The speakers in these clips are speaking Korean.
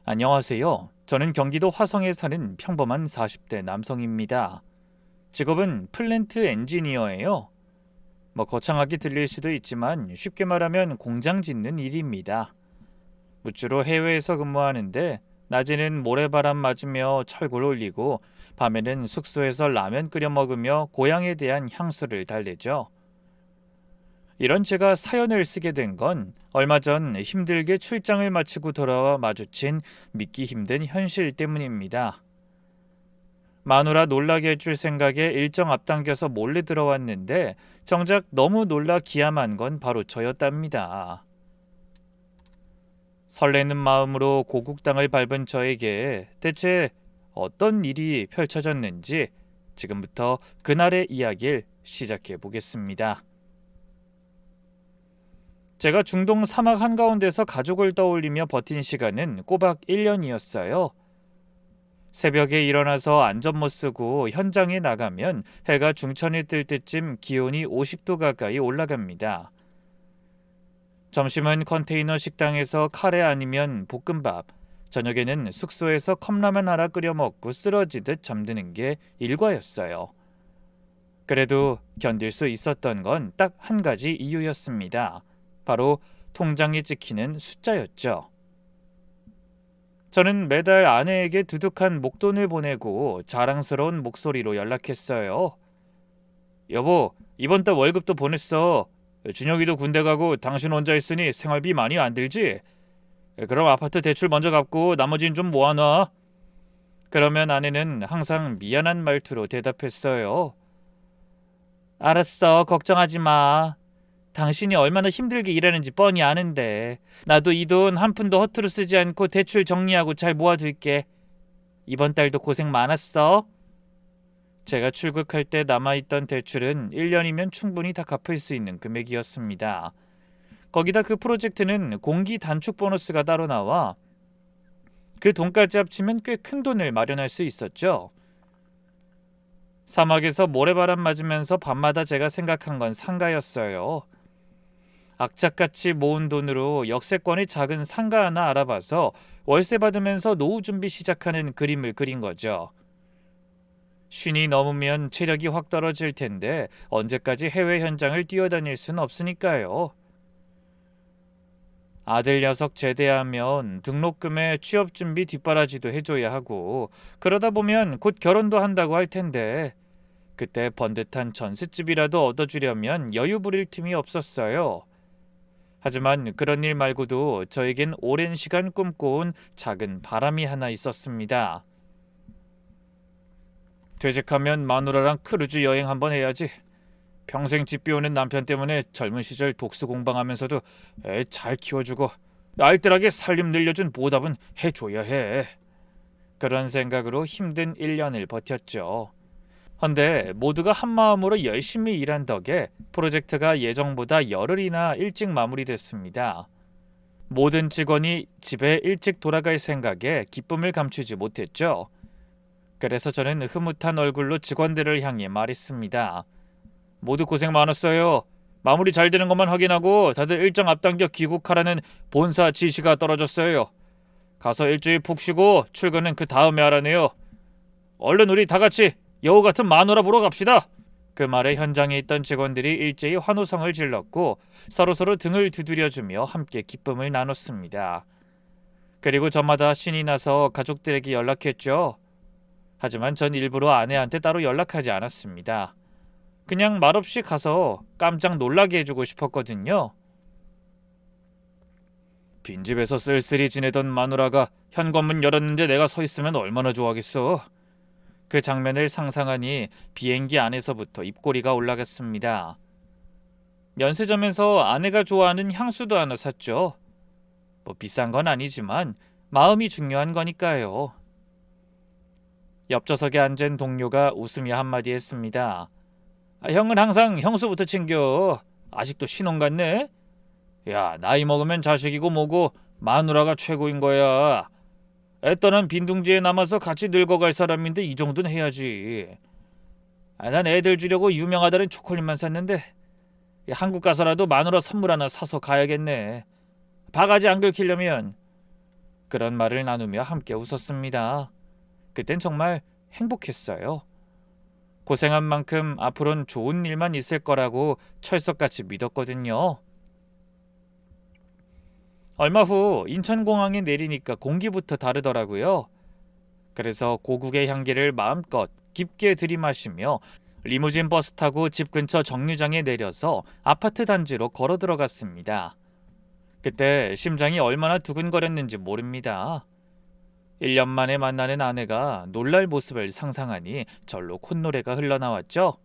안녕하세요. 저는 경기도 화성에 사는 평범한 40대 남성입니다. 직업은 플랜트 엔지니어예요. 거창하게 들릴 수도 있지만 쉽게 말하면 공장 짓는 일입니다. 주로 해외에서 근무하는데 낮에는 모래바람 맞으며 철골 올리고 밤에는 숙소에서 라면 끓여 먹으며 고향에 대한 향수를 달래죠. 이런 제가 사연을 쓰게 된 건 얼마 전 힘들게 출장을 마치고 돌아와 마주친 믿기 힘든 현실 때문입니다. 마누라 놀라게 해줄 생각에 일정 앞당겨서 몰래 들어왔는데 정작 너무 놀라 기함한 건 바로 저였답니다. 설레는 마음으로 고국 땅을 밟은 저에게 대체 어떤 일이 펼쳐졌는지 지금부터 그날의 이야기를 시작해 보겠습니다. 제가 중동 사막 한가운데서 가족을 떠올리며 버틴 시간은 꼬박 1년이었어요. 새벽에 일어나서 안전 못 쓰고 현장에 나가면 해가 중천에 뜰 때쯤 기온이 50도 가까이 올라갑니다. 점심은 컨테이너 식당에서 카레 아니면 볶음밥, 저녁에는 숙소에서 컵라면 하나 끓여 먹고 쓰러지듯 잠드는 게 일과였어요. 그래도 견딜 수 있었던 건 딱 한 가지 이유였습니다. 바로 통장에 찍히는 숫자였죠. 저는 매달 아내에게 두둑한 목돈을 보내고 자랑스러운 목소리로 연락했어요. 여보, 이번 달 월급도 보냈어. 준혁이도 군대 가고 당신 혼자 있으니 생활비 많이 안 들지? 그럼 아파트 대출 먼저 갚고 나머지는 좀 모아놔. 그러면 아내는 항상 미안한 말투로 대답했어요. 알았어, 걱정하지 마. 당신이 얼마나 힘들게 일하는지 뻔히 아는데 나도 이 돈 한 푼도 허투루 쓰지 않고 대출 정리하고 잘 모아둘게. 이번 달도 고생 많았어. 제가 출국할 때 남아있던 대출은 1년이면 충분히 다 갚을 수 있는 금액이었습니다. 거기다 그 프로젝트는 공기 단축 보너스가 따로 나와 그 돈까지 합치면 꽤 큰 돈을 마련할 수 있었죠. 사막에서 모래바람 맞으면서 밤마다 제가 생각한 건 상가였어요. 악착같이 모은 돈으로 역세권의 작은 상가 하나 알아봐서 월세 받으면서 노후 준비 시작하는 그림을 그린 거죠. 쉰이 넘으면 체력이 확 떨어질 텐데 언제까지 해외 현장을 뛰어다닐 순 없으니까요. 아들 녀석 제대하면 등록금에 취업 준비 뒷바라지도 해줘야 하고 그러다 보면 곧 결혼도 한다고 할 텐데 그때 번듯한 전셋집이라도 얻어주려면 여유 부릴 틈이 없었어요. 하지만 그런 일 말고도 저에겐 오랜 시간 꿈꿔온 작은 바람이 하나 있었습니다. 퇴직하면 마누라랑 크루즈 여행 한번 해야지. 평생 집 비우는 남편 때문에 젊은 시절 독수 공방하면서도 애 잘 키워주고 알뜰하게 살림 늘려준 보답은 해줘야 해. 그런 생각으로 힘든 1년을 버텼죠. 헌데 모두가 한마음으로 열심히 일한 덕에 프로젝트가 예정보다 열흘이나 일찍 마무리됐습니다. 모든 직원이 집에 일찍 돌아갈 생각에 기쁨을 감추지 못했죠. 그래서 저는 흐뭇한 얼굴로 직원들을 향해 말했습니다. 모두 고생 많았어요. 마무리 잘 되는 것만 확인하고 다들 일정 앞당겨 귀국하라는 본사 지시가 떨어졌어요. 가서 일주일 푹 쉬고 출근은 그 다음에 하라네요. 얼른 우리 다 같이 여우 같은 마누라 보러 갑시다. 그 말에 현장에 있던 직원들이 일제히 환호성을 질렀고 서로서로 등을 두드려주며 함께 기쁨을 나눴습니다. 그리고 저마다 신이 나서 가족들에게 연락했죠. 하지만 전 일부러 아내한테 따로 연락하지 않았습니다. 그냥 말없이 가서 깜짝 놀라게 해주고 싶었거든요. 빈집에서 쓸쓸히 지내던 마누라가 현관문 열었는데 내가 서 있으면 얼마나 좋아하겠어. 그 장면을 상상하니 비행기 안에서부터 입꼬리가 올라갔습니다. 면세점에서 아내가 좋아하는 향수도 하나 샀죠. 비싼 건 아니지만 마음이 중요한 거니까요. 옆좌석에 앉은 동료가 웃으며 한마디 했습니다. 형은 항상 형수부터 챙겨. 아직도 신혼 같네? 야, 나이 먹으면 자식이고 뭐고 마누라가 최고인 거야. 애 떠난 빈둥지에 남아서 같이 늙어갈 사람인데 이 정도는 해야지. 난 애들 주려고 유명하다는 초콜릿만 샀는데 한국 가서라도 마누라 선물 하나 사서 가야겠네. 바가지 안 긁히려면. 그런 말을 나누며 함께 웃었습니다. 그땐 정말 행복했어요. 고생한 만큼 앞으론 좋은 일만 있을 거라고 철석같이 믿었거든요. 얼마 후 인천공항에 내리니까 공기부터 다르더라고요. 그래서 고국의 향기를 마음껏 깊게 들이마시며 리무진 버스 타고 집 근처 정류장에 내려서 아파트 단지로 걸어 들어갔습니다. 그때 심장이 얼마나 두근거렸는지 모릅니다. 1년 만에 만나는 아내가 놀랄 모습을 상상하니 절로 콧노래가 흘러나왔죠.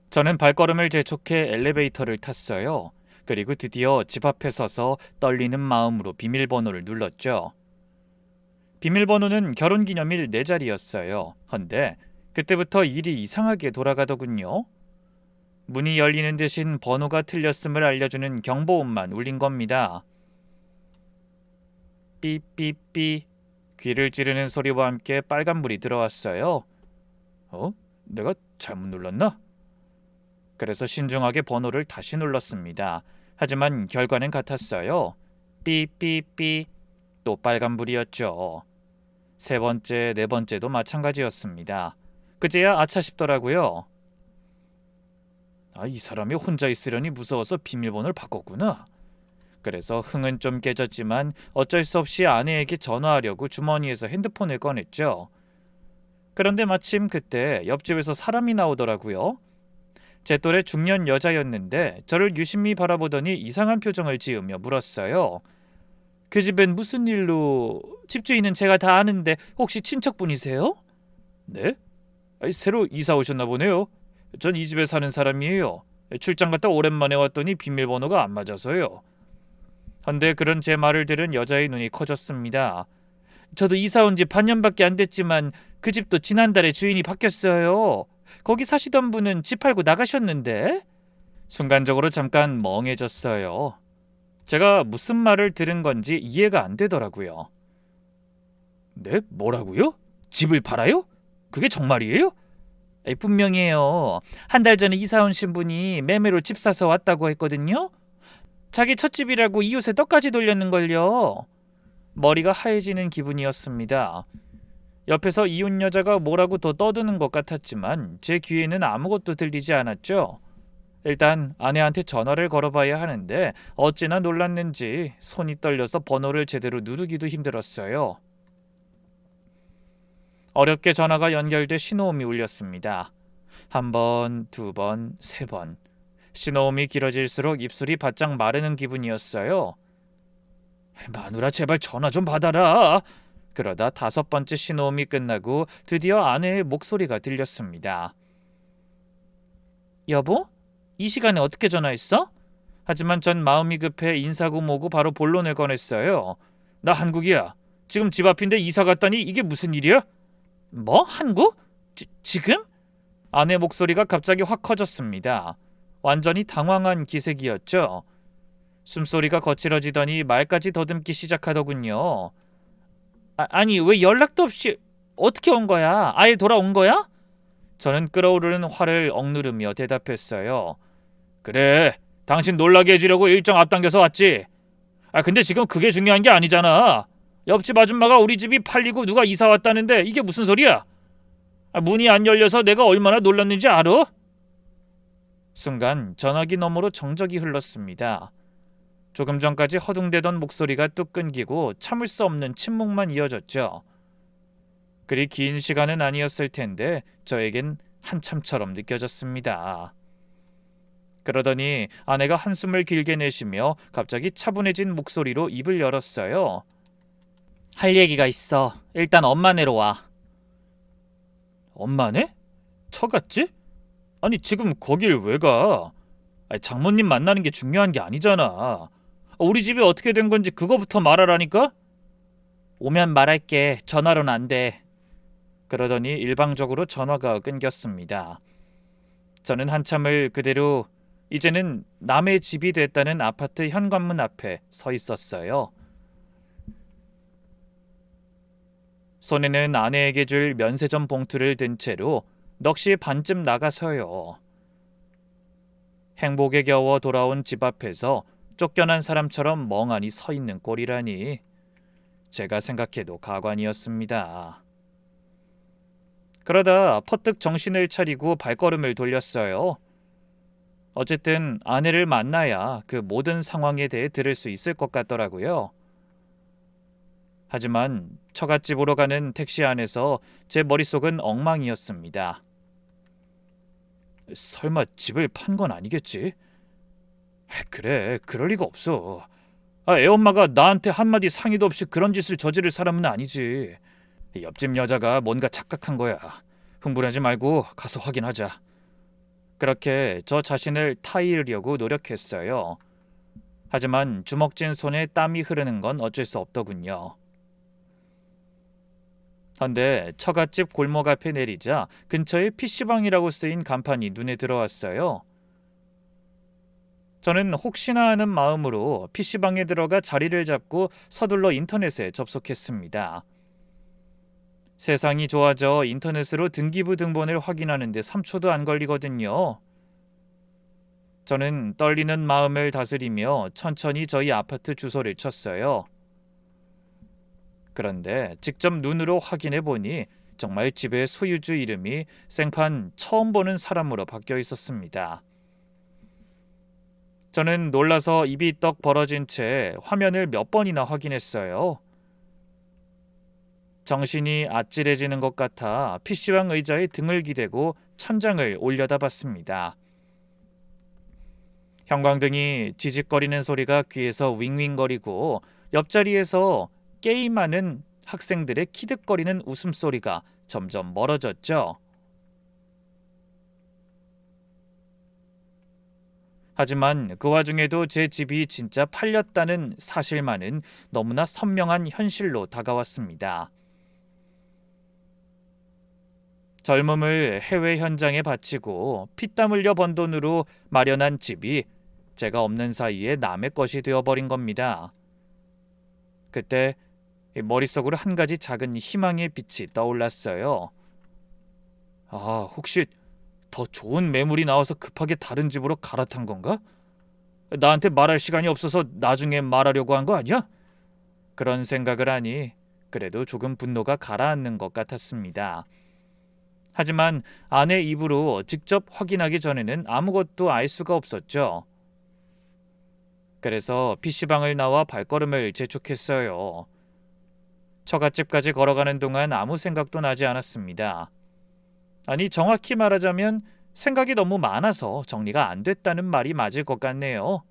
저는 발걸음을 재촉해 엘리베이터를 탔어요. 그리고 드디어 집 앞에 서서 떨리는 마음으로 비밀번호를 눌렀죠. 비밀번호는 결혼기념일 4자리였어요. 헌데 그때부터 일이 이상하게 돌아가더군요. 문이 열리는 대신 번호가 틀렸음을 알려주는 경보음만 울린 겁니다. 삐삐삐. 귀를 찌르는 소리와 함께 빨간불이 들어왔어요. 내가 잘못 눌렀나? 그래서 신중하게 번호를 다시 눌렀습니다. 하지만 결과는 같았어요. 삐삐삐. 또 빨간불이었죠. 세 번째, 네 번째도 마찬가지였습니다. 그제야 아차 싶더라고요. 이 사람이 혼자 있으려니 무서워서 비밀번호를 바꿨구나. 그래서 흥은 좀 깨졌지만 어쩔 수 없이 아내에게 전화하려고 주머니에서 핸드폰을 꺼냈죠. 그런데 마침 그때 옆집에서 사람이 나오더라고요. 제 또래 중년 여자였는데 저를 유심히 바라보더니 이상한 표정을 지으며 물었어요. 그 집엔 무슨 일로... 집주인은 제가 다 아는데 혹시 친척분이세요? 네? 새로 이사 오셨나 보네요. 전 이 집에 사는 사람이에요. 출장 갔다 오랜만에 왔더니 비밀번호가 안 맞아서요. 헌데 그런 제 말을 들은 여자의 눈이 커졌습니다. 저도 이사 온 지 반년밖에 안 됐지만 그 집도 지난달에 주인이 바뀌었어요. 거기 사시던 분은 집 팔고 나가셨는데? 순간적으로 잠깐 멍해졌어요. 제가 무슨 말을 들은 건지 이해가 안 되더라고요. 네? 뭐라고요? 집을 팔아요? 그게 정말이에요? 분명해요. 한 달 전에 이사 온 신분이 매매로 집 사서 왔다고 했거든요. 자기 첫집이라고 이웃에 떡까지 돌렸는걸요. 머리가 하얘지는 기분이었습니다. 옆에서 이웃 여자가 뭐라고 더 떠드는 것 같았지만 제 귀에는 아무것도 들리지 않았죠. 일단 아내한테 전화를 걸어봐야 하는데 어찌나 놀랐는지 손이 떨려서 번호를 제대로 누르기도 힘들었어요. 어렵게 전화가 연결돼 신호음이 울렸습니다. 1번, 2번, 3번. 신호음이 길어질수록 입술이 바짝 마르는 기분이었어요. 마누라 제발 전화 좀 받아라. 그러다 5번째 신호음이 끝나고 드디어 아내의 목소리가 들렸습니다. 여보? 이 시간에 어떻게 전화했어? 하지만 전 마음이 급해 인사고 뭐고 바로 본론을 꺼냈어요. 나 한국이야. 지금 집 앞인데 이사 갔다니 이게 무슨 일이야? 뭐? 한국? 지금? 아내 목소리가 갑자기 확 커졌습니다. 완전히 당황한 기색이었죠. 숨소리가 거칠어지더니 말까지 더듬기 시작하더군요. 아니 왜 연락도 없이 어떻게 온 거야? 아예 돌아온 거야? 저는 끓어오르는 화를 억누르며 대답했어요. 그래, 당신 놀라게 해주려고 일정 앞당겨서 왔지. 근데 지금 그게 중요한 게 아니잖아. 옆집 아줌마가 우리 집이 팔리고 누가 이사 왔다는데 이게 무슨 소리야? 문이 안 열려서 내가 얼마나 놀랐는지 알아? 순간 전화기 너머로 정적이 흘렀습니다. 조금 전까지 허둥대던 목소리가 뚝 끊기고 참을 수 없는 침묵만 이어졌죠. 그리 긴 시간은 아니었을 텐데 저에겐 한참처럼 느껴졌습니다. 그러더니 아내가 한숨을 길게 내쉬며 갑자기 차분해진 목소리로 입을 열었어요. 할 얘기가 있어. 일단 엄마네로 와. 엄마네? 처갔지? 아니 지금 거길 왜 가? 장모님 만나는 게 중요한 게 아니잖아. 우리 집이 어떻게 된 건지 그거부터 말하라니까? 오면 말할게. 전화로는 안 돼. 그러더니 일방적으로 전화가 끊겼습니다. 저는 한참을 그대로 이제는 남의 집이 됐다는 아파트 현관문 앞에 서 있었어요. 손에는 아내에게 줄 면세점 봉투를 든 채로 넋이 반쯤 나가서요. 행복에 겨워 돌아온 집 앞에서 쫓겨난 사람처럼 멍하니 서 있는 꼴이라니. 제가 생각해도 가관이었습니다. 그러다 퍼뜩 정신을 차리고 발걸음을 돌렸어요. 어쨌든 아내를 만나야 그 모든 상황에 대해 들을 수 있을 것 같더라고요. 하지만 처갓집으로 가는 택시 안에서 제 머릿속은 엉망이었습니다. 설마 집을 판 건 아니겠지? 그래, 그럴 리가 없어. 애엄마가 나한테 한마디 상의도 없이 그런 짓을 저지를 사람은 아니지. 옆집 여자가 뭔가 착각한 거야. 흥분하지 말고 가서 확인하자. 그렇게 저 자신을 타이르려고 노력했어요. 하지만 주먹진 손에 땀이 흐르는 건 어쩔 수 없더군요. 헌데 처갓집 골목 앞에 내리자 근처에 PC방이라고 쓰인 간판이 눈에 들어왔어요. 저는 혹시나 하는 마음으로 PC방에 들어가 자리를 잡고 서둘러 인터넷에 접속했습니다. 세상이 좋아져 인터넷으로 등기부 등본을 확인하는데 3초도 안 걸리거든요. 저는 떨리는 마음을 다스리며 천천히 저희 아파트 주소를 쳤어요. 그런데 직접 눈으로 확인해 보니 정말 집의 소유주 이름이 생판 처음 보는 사람으로 바뀌어 있었습니다. 저는 놀라서 입이 떡 벌어진 채 화면을 몇 번이나 확인했어요. 정신이 아찔해지는 것 같아 PC방 의자에 등을 기대고 천장을 올려다봤습니다. 형광등이 지직거리는 소리가 귀에서 윙윙거리고 옆자리에서 게임하는 학생들의 키득거리는 웃음소리가 점점 멀어졌죠. 하지만 그 와중에도 제 집이 진짜 팔렸다는 사실만은 너무나 선명한 현실로 다가왔습니다. 젊음을 해외 현장에 바치고 피땀 흘려 번 돈으로 마련한 집이 제가 없는 사이에 남의 것이 되어버린 겁니다. 그때 머릿속으로 한 가지 작은 희망의 빛이 떠올랐어요. 혹시 더 좋은 매물이 나와서 급하게 다른 집으로 갈아탄 건가? 나한테 말할 시간이 없어서 나중에 말하려고 한 거 아니야? 그런 생각을 하니 그래도 조금 분노가 가라앉는 것 같았습니다. 하지만 아내 입으로 직접 확인하기 전에는 아무것도 알 수가 없었죠. 그래서 PC방을 나와 발걸음을 재촉했어요. 처갓집까지 걸어가는 동안 아무 생각도 나지 않았습니다. 아니, 정확히 말하자면 생각이 너무 많아서 정리가 안 됐다는 말이 맞을 것 같네요.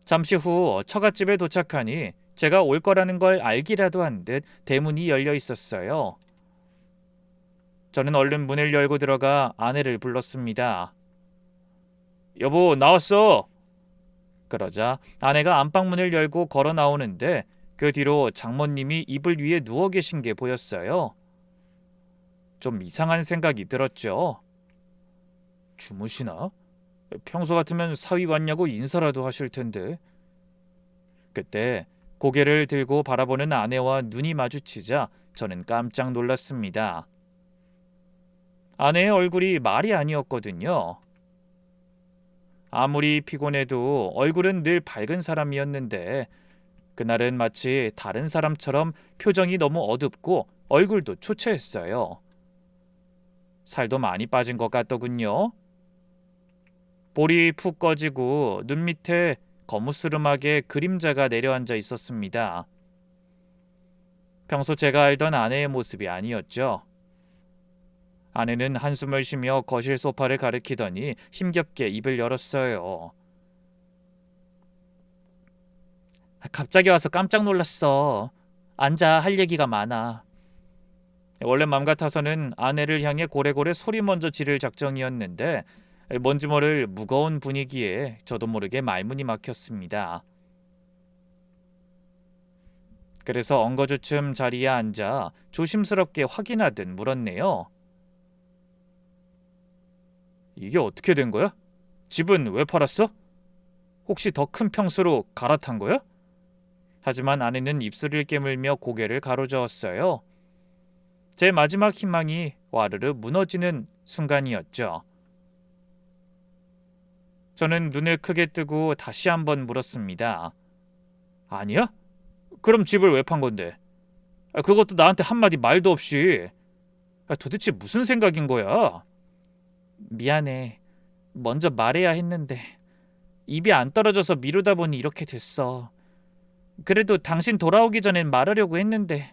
잠시 후 처갓집에 도착하니 제가 올 거라는 걸 알기라도 한 듯 대문이 열려 있었어요. 저는 얼른 문을 열고 들어가 아내를 불렀습니다. 여보, 나왔어. 그러자 아내가 안방문을 열고 걸어 나오는데 그 뒤로 장모님이 이불 위에 누워 계신 게 보였어요. 좀 이상한 생각이 들었죠. 주무시나? 평소 같으면 사위 왔냐고 인사라도 하실 텐데. 그때 고개를 들고 바라보는 아내와 눈이 마주치자 저는 깜짝 놀랐습니다. 아내의 얼굴이 말이 아니었거든요. 아무리 피곤해도 얼굴은 늘 밝은 사람이었는데 그날은 마치 다른 사람처럼 표정이 너무 어둡고 얼굴도 초췌했어요. 살도 많이 빠진 것 같더군요. 볼이 푹 꺼지고 눈 밑에 거무스름하게 그림자가 내려앉아 있었습니다. 평소 제가 알던 아내의 모습이 아니었죠. 아내는 한숨을 쉬며 거실 소파를 가리키더니 힘겹게 입을 열었어요. 갑자기 와서 깜짝 놀랐어. 앉아, 할 얘기가 많아. 원래 맘 같아서는 아내를 향해 고래고래 소리 먼저 지를 작정이었는데 뭔지 모를 무거운 분위기에 저도 모르게 말문이 막혔습니다. 그래서 엉거주춤 자리에 앉아 조심스럽게 확인하듯 물었네요. 이게 어떻게 된 거야? 집은 왜 팔았어? 혹시 더 큰 평수로 갈아탄 거야? 하지만 아내는 입술을 깨물며 고개를 가로저었어요. 제 마지막 희망이 와르르 무너지는 순간이었죠. 저는 눈을 크게 뜨고 다시 한번 물었습니다. 아니야? 그럼 집을 왜 판 건데? 그것도 나한테 한마디 말도 없이. 도대체 무슨 생각인 거야? 미안해. 먼저 말해야 했는데 입이 안 떨어져서 미루다 보니 이렇게 됐어. 그래도 당신 돌아오기 전엔 말하려고 했는데.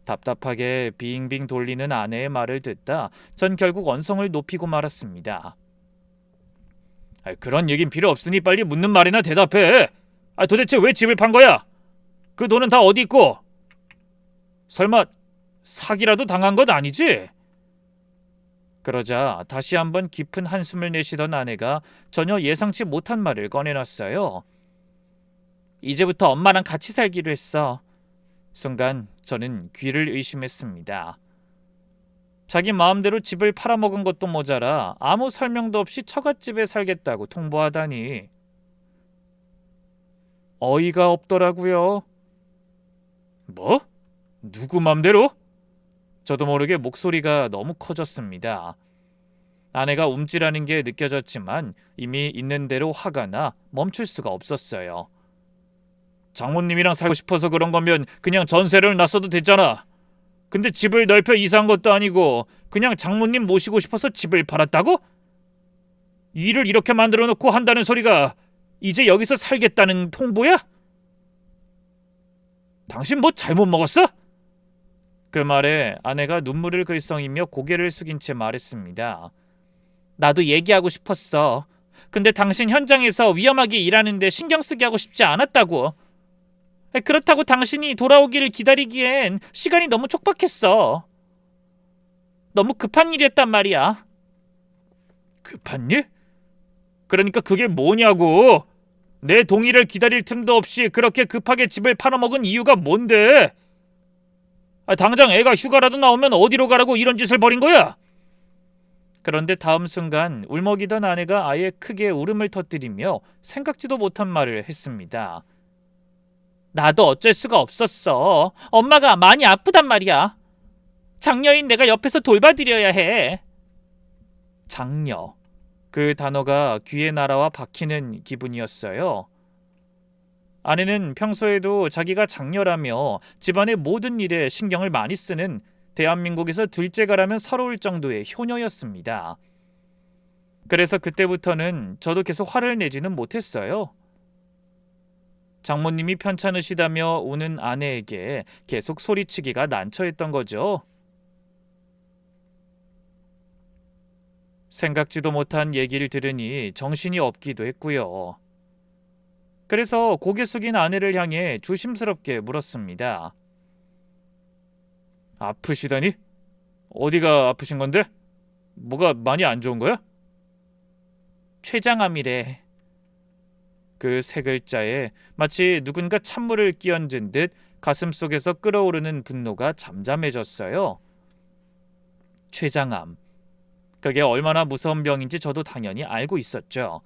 답답하게 빙빙 돌리는 아내의 말을 듣다 전 결국 언성을 높이고 말았습니다. 그런 얘긴 필요 없으니 빨리 묻는 말이나 대답해. 도대체 왜 집을 판 거야? 그 돈은 다 어디 있고? 설마 사기라도 당한 건 아니지? 그러자 다시 한번 깊은 한숨을 내쉬던 아내가 전혀 예상치 못한 말을 꺼내놨어요. 이제부터 엄마랑 같이 살기로 했어. 순간 저는 귀를 의심했습니다. 자기 마음대로 집을 팔아먹은 것도 모자라 아무 설명도 없이 처갓집에 살겠다고 통보하다니. 어이가 없더라고요. 뭐? 누구 맘대로? 저도 모르게 목소리가 너무 커졌습니다. 아내가 움찔하는 게 느껴졌지만 이미 있는 대로 화가 나 멈출 수가 없었어요. 장모님이랑 살고 싶어서 그런 거면 그냥 전세를 놨어도 됐잖아. 근데 집을 넓혀 이사한 것도 아니고 그냥 장모님 모시고 싶어서 집을 팔았다고? 일을 이렇게 만들어 놓고 한다는 소리가 이제 여기서 살겠다는 통보야? 당신 뭐 잘못 먹었어? 그 말에 아내가 눈물을 글썽이며 고개를 숙인 채 말했습니다. 나도 얘기하고 싶었어. 근데 당신 현장에서 위험하게 일하는데 신경 쓰게 하고 싶지 않았다고. 그렇다고 당신이 돌아오기를 기다리기엔 시간이 너무 촉박했어. 너무 급한 일이었단 말이야. 급한 일? 그러니까 그게 뭐냐고. 내 동의를 기다릴 틈도 없이 그렇게 급하게 집을 팔아먹은 이유가 뭔데? 당장 애가 휴가라도 나오면 어디로 가라고 이런 짓을 벌인 거야? 그런데 다음 순간 울먹이던 아내가 아예 크게 울음을 터뜨리며 생각지도 못한 말을 했습니다. 나도 어쩔 수가 없었어. 엄마가 많이 아프단 말이야. 장녀인 내가 옆에서 돌봐드려야 해. 장녀. 그 단어가 귀에 날아와 박히는 기분이었어요. 아내는 평소에도 자기가 장녀라며 집안의 모든 일에 신경을 많이 쓰는 대한민국에서 둘째가라면 서러울 정도의 효녀였습니다. 그래서 그때부터는 저도 계속 화를 내지는 못했어요. 장모님이 편찮으시다며 우는 아내에게 계속 소리치기가 난처했던 거죠. 생각지도 못한 얘기를 들으니 정신이 없기도 했고요. 그래서 고개 숙인 아내를 향해 조심스럽게 물었습니다. 아프시다니? 어디가 아프신 건데? 뭐가 많이 안 좋은 거야? 췌장암이래. 그 세 글자에 마치 누군가 찬물을 끼얹은 듯 가슴속에서 끓어오르는 분노가 잠잠해졌어요. 췌장암. 그게 얼마나 무서운 병인지 저도 당연히 알고 있었죠.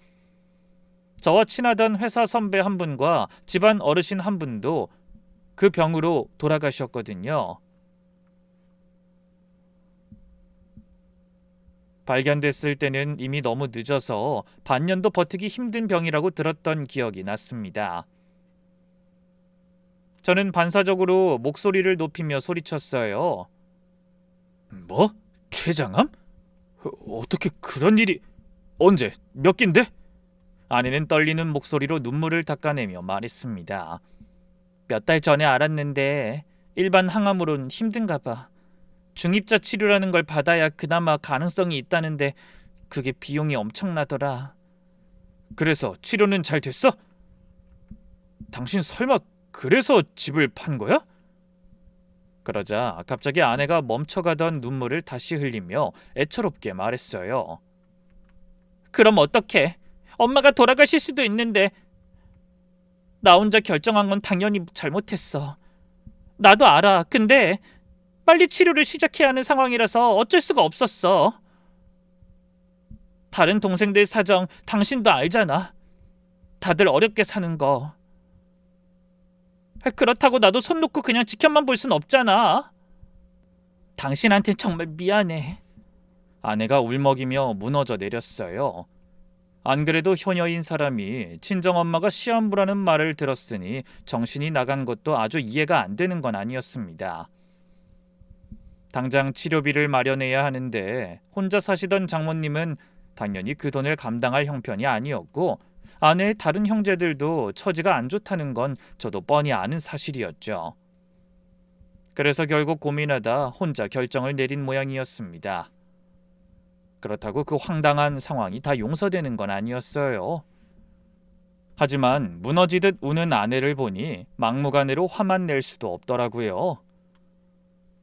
저와 친하던 회사 선배 한 분과 집안 어르신 한 분도 그 병으로 돌아가셨거든요. 발견됐을 때는 이미 너무 늦어서 반년도 버티기 힘든 병이라고 들었던 기억이 났습니다. 저는 반사적으로 목소리를 높이며 소리쳤어요. 뭐? 췌장암? 어떻게 그런 일이... 언제? 몇 기인데? 아내는 떨리는 목소리로 눈물을 닦아내며 말했습니다. 몇 달 전에 알았는데 일반 항암으론 힘든가 봐. 중입자 치료라는 걸 받아야 그나마 가능성이 있다는데 그게 비용이 엄청나더라. 그래서 치료는 잘 됐어? 당신 설마 그래서 집을 판 거야? 그러자 갑자기 아내가 멈춰가던 눈물을 다시 흘리며 애처롭게 말했어요. 그럼 어떡해? 엄마가 돌아가실 수도 있는데. 나 혼자 결정한 건 당연히 잘못했어. 나도 알아. 근데 빨리 치료를 시작해야 하는 상황이라서 어쩔 수가 없었어. 다른 동생들 사정 당신도 알잖아. 다들 어렵게 사는 거. 그렇다고 나도 손 놓고 그냥 지켜만 볼 순 없잖아. 당신한테 정말 미안해. 아내가 울먹이며 무너져 내렸어요. 안 그래도 효녀인 사람이 친정엄마가 시험부라는 말을 들었으니 정신이 나간 것도 아주 이해가 안 되는 건 아니었습니다. 당장 치료비를 마련해야 하는데 혼자 사시던 장모님은 당연히 그 돈을 감당할 형편이 아니었고 아내의 다른 형제들도 처지가 안 좋다는 건 저도 뻔히 아는 사실이었죠. 그래서 결국 고민하다 혼자 결정을 내린 모양이었습니다. 그렇다고 그 황당한 상황이 다 용서되는 건 아니었어요. 하지만 무너지듯 우는 아내를 보니 막무가내로 화만 낼 수도 없더라고요.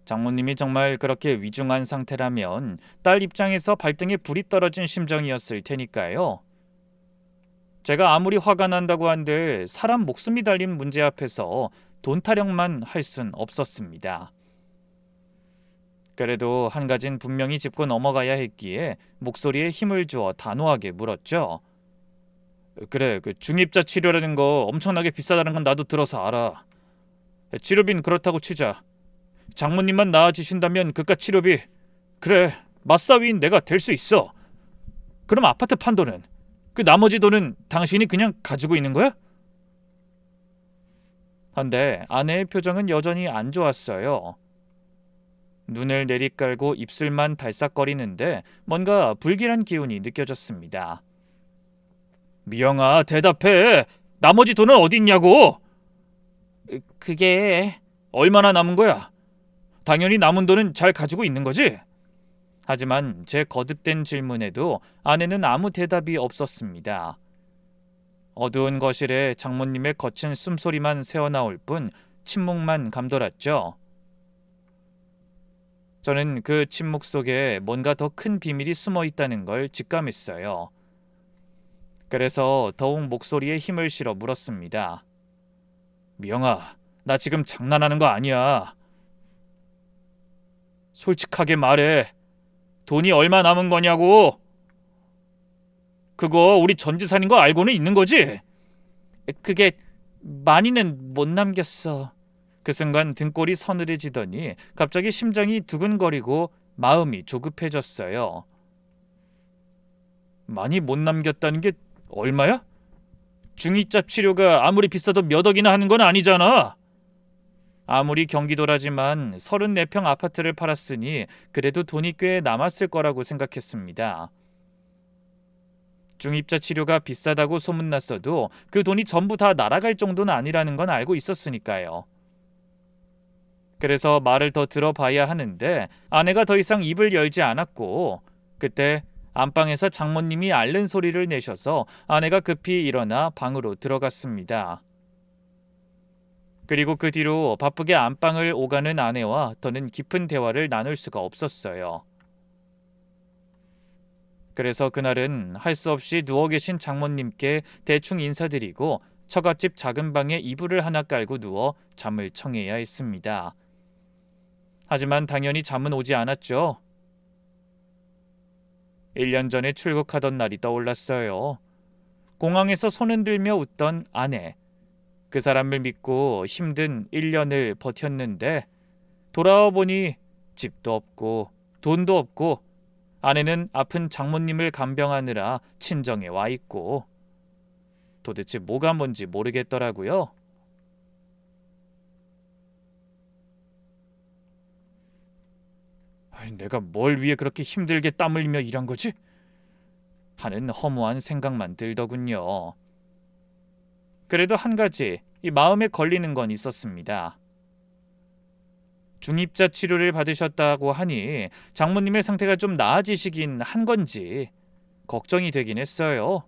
장모님이 정말 그렇게 위중한 상태라면 딸 입장에서 발등에 불이 떨어진 심정이었을 테니까요. 제가 아무리 화가 난다고 한들 사람 목숨이 달린 문제 앞에서 돈 타령만 할 순 없었습니다. 그래도 한 가진 분명히 짚고 넘어가야 했기에 목소리에 힘을 주어 단호하게 물었죠. 그래, 그 중입자 치료라는 거 엄청나게 비싸다는 건 나도 들어서 알아. 치료비는 그렇다고 치자. 장모님만 나아지신다면 그깟 치료비, 그래, 맞사위인 내가 될 수 있어. 그럼 아파트 판도는? 그 나머지 돈은 당신이 그냥 가지고 있는 거야? 한데 아내의 표정은 여전히 안 좋았어요. 눈을 내리깔고 입술만 달싹거리는데 뭔가 불길한 기운이 느껴졌습니다. 미영아, 대답해. 나머지 돈은 어디 있냐고? 그게 얼마나 남은 거야? 당연히 남은 돈은 잘 가지고 있는 거지? 하지만 제 거듭된 질문에도 아내는 아무 대답이 없었습니다. 어두운 거실에 장모님의 거친 숨소리만 새어나올 뿐 침묵만 감돌았죠. 저는 그 침묵 속에 뭔가 더 큰 비밀이 숨어 있다는 걸 직감했어요. 그래서 더욱 목소리에 힘을 실어 물었습니다. 미영아, 나 지금 장난하는 거 아니야. 솔직하게 말해. 돈이 얼마 남은 거냐고. 그거 우리 전 재산인 거 알고는 있는 거지? 그게 많이는 못 남겼어. 그 순간 등골이 서늘해지더니 갑자기 심장이 두근거리고 마음이 조급해졌어요. 많이 못 남겼다는 게 얼마야? 중이자 치료가 아무리 비싸도 몇 억이나 하는 건 아니잖아. 아무리 경기도라지만 34평 아파트를 팔았으니 그래도 돈이 꽤 남았을 거라고 생각했습니다. 중입자 치료가 비싸다고 소문났어도 그 돈이 전부 다 날아갈 정도는 아니라는 건 알고 있었으니까요. 그래서 말을 더 들어봐야 하는데 아내가 더 이상 입을 열지 않았고 그때 안방에서 장모님이 앓는 소리를 내셔서 아내가 급히 일어나 방으로 들어갔습니다. 그리고 그 뒤로 바쁘게 안방을 오가는 아내와 더는 깊은 대화를 나눌 수가 없었어요. 그래서 그날은 할 수 없이 누워 계신 장모님께 대충 인사드리고 처갓집 작은 방에 이불을 하나 깔고 누워 잠을 청해야 했습니다. 하지만 당연히 잠은 오지 않았죠. 1년 전에 출국하던 날이 떠올랐어요. 공항에서 손 흔들며 웃던 아내. 그 사람을 믿고 힘든 1년을 버텼는데 돌아와 보니 집도 없고 돈도 없고 아내는 아픈 장모님을 간병하느라 친정에 와 있고 도대체 뭐가 뭔지 모르겠더라고요. 내가 뭘 위해 그렇게 힘들게 땀 흘리며 일한 거지? 하는 허무한 생각만 들더군요. 그래도 한 가지 이 마음에 걸리는 건 있었습니다. 중입자 치료를 받으셨다고 하니 장모님의 상태가 좀 나아지시긴 한 건지 걱정이 되긴 했어요.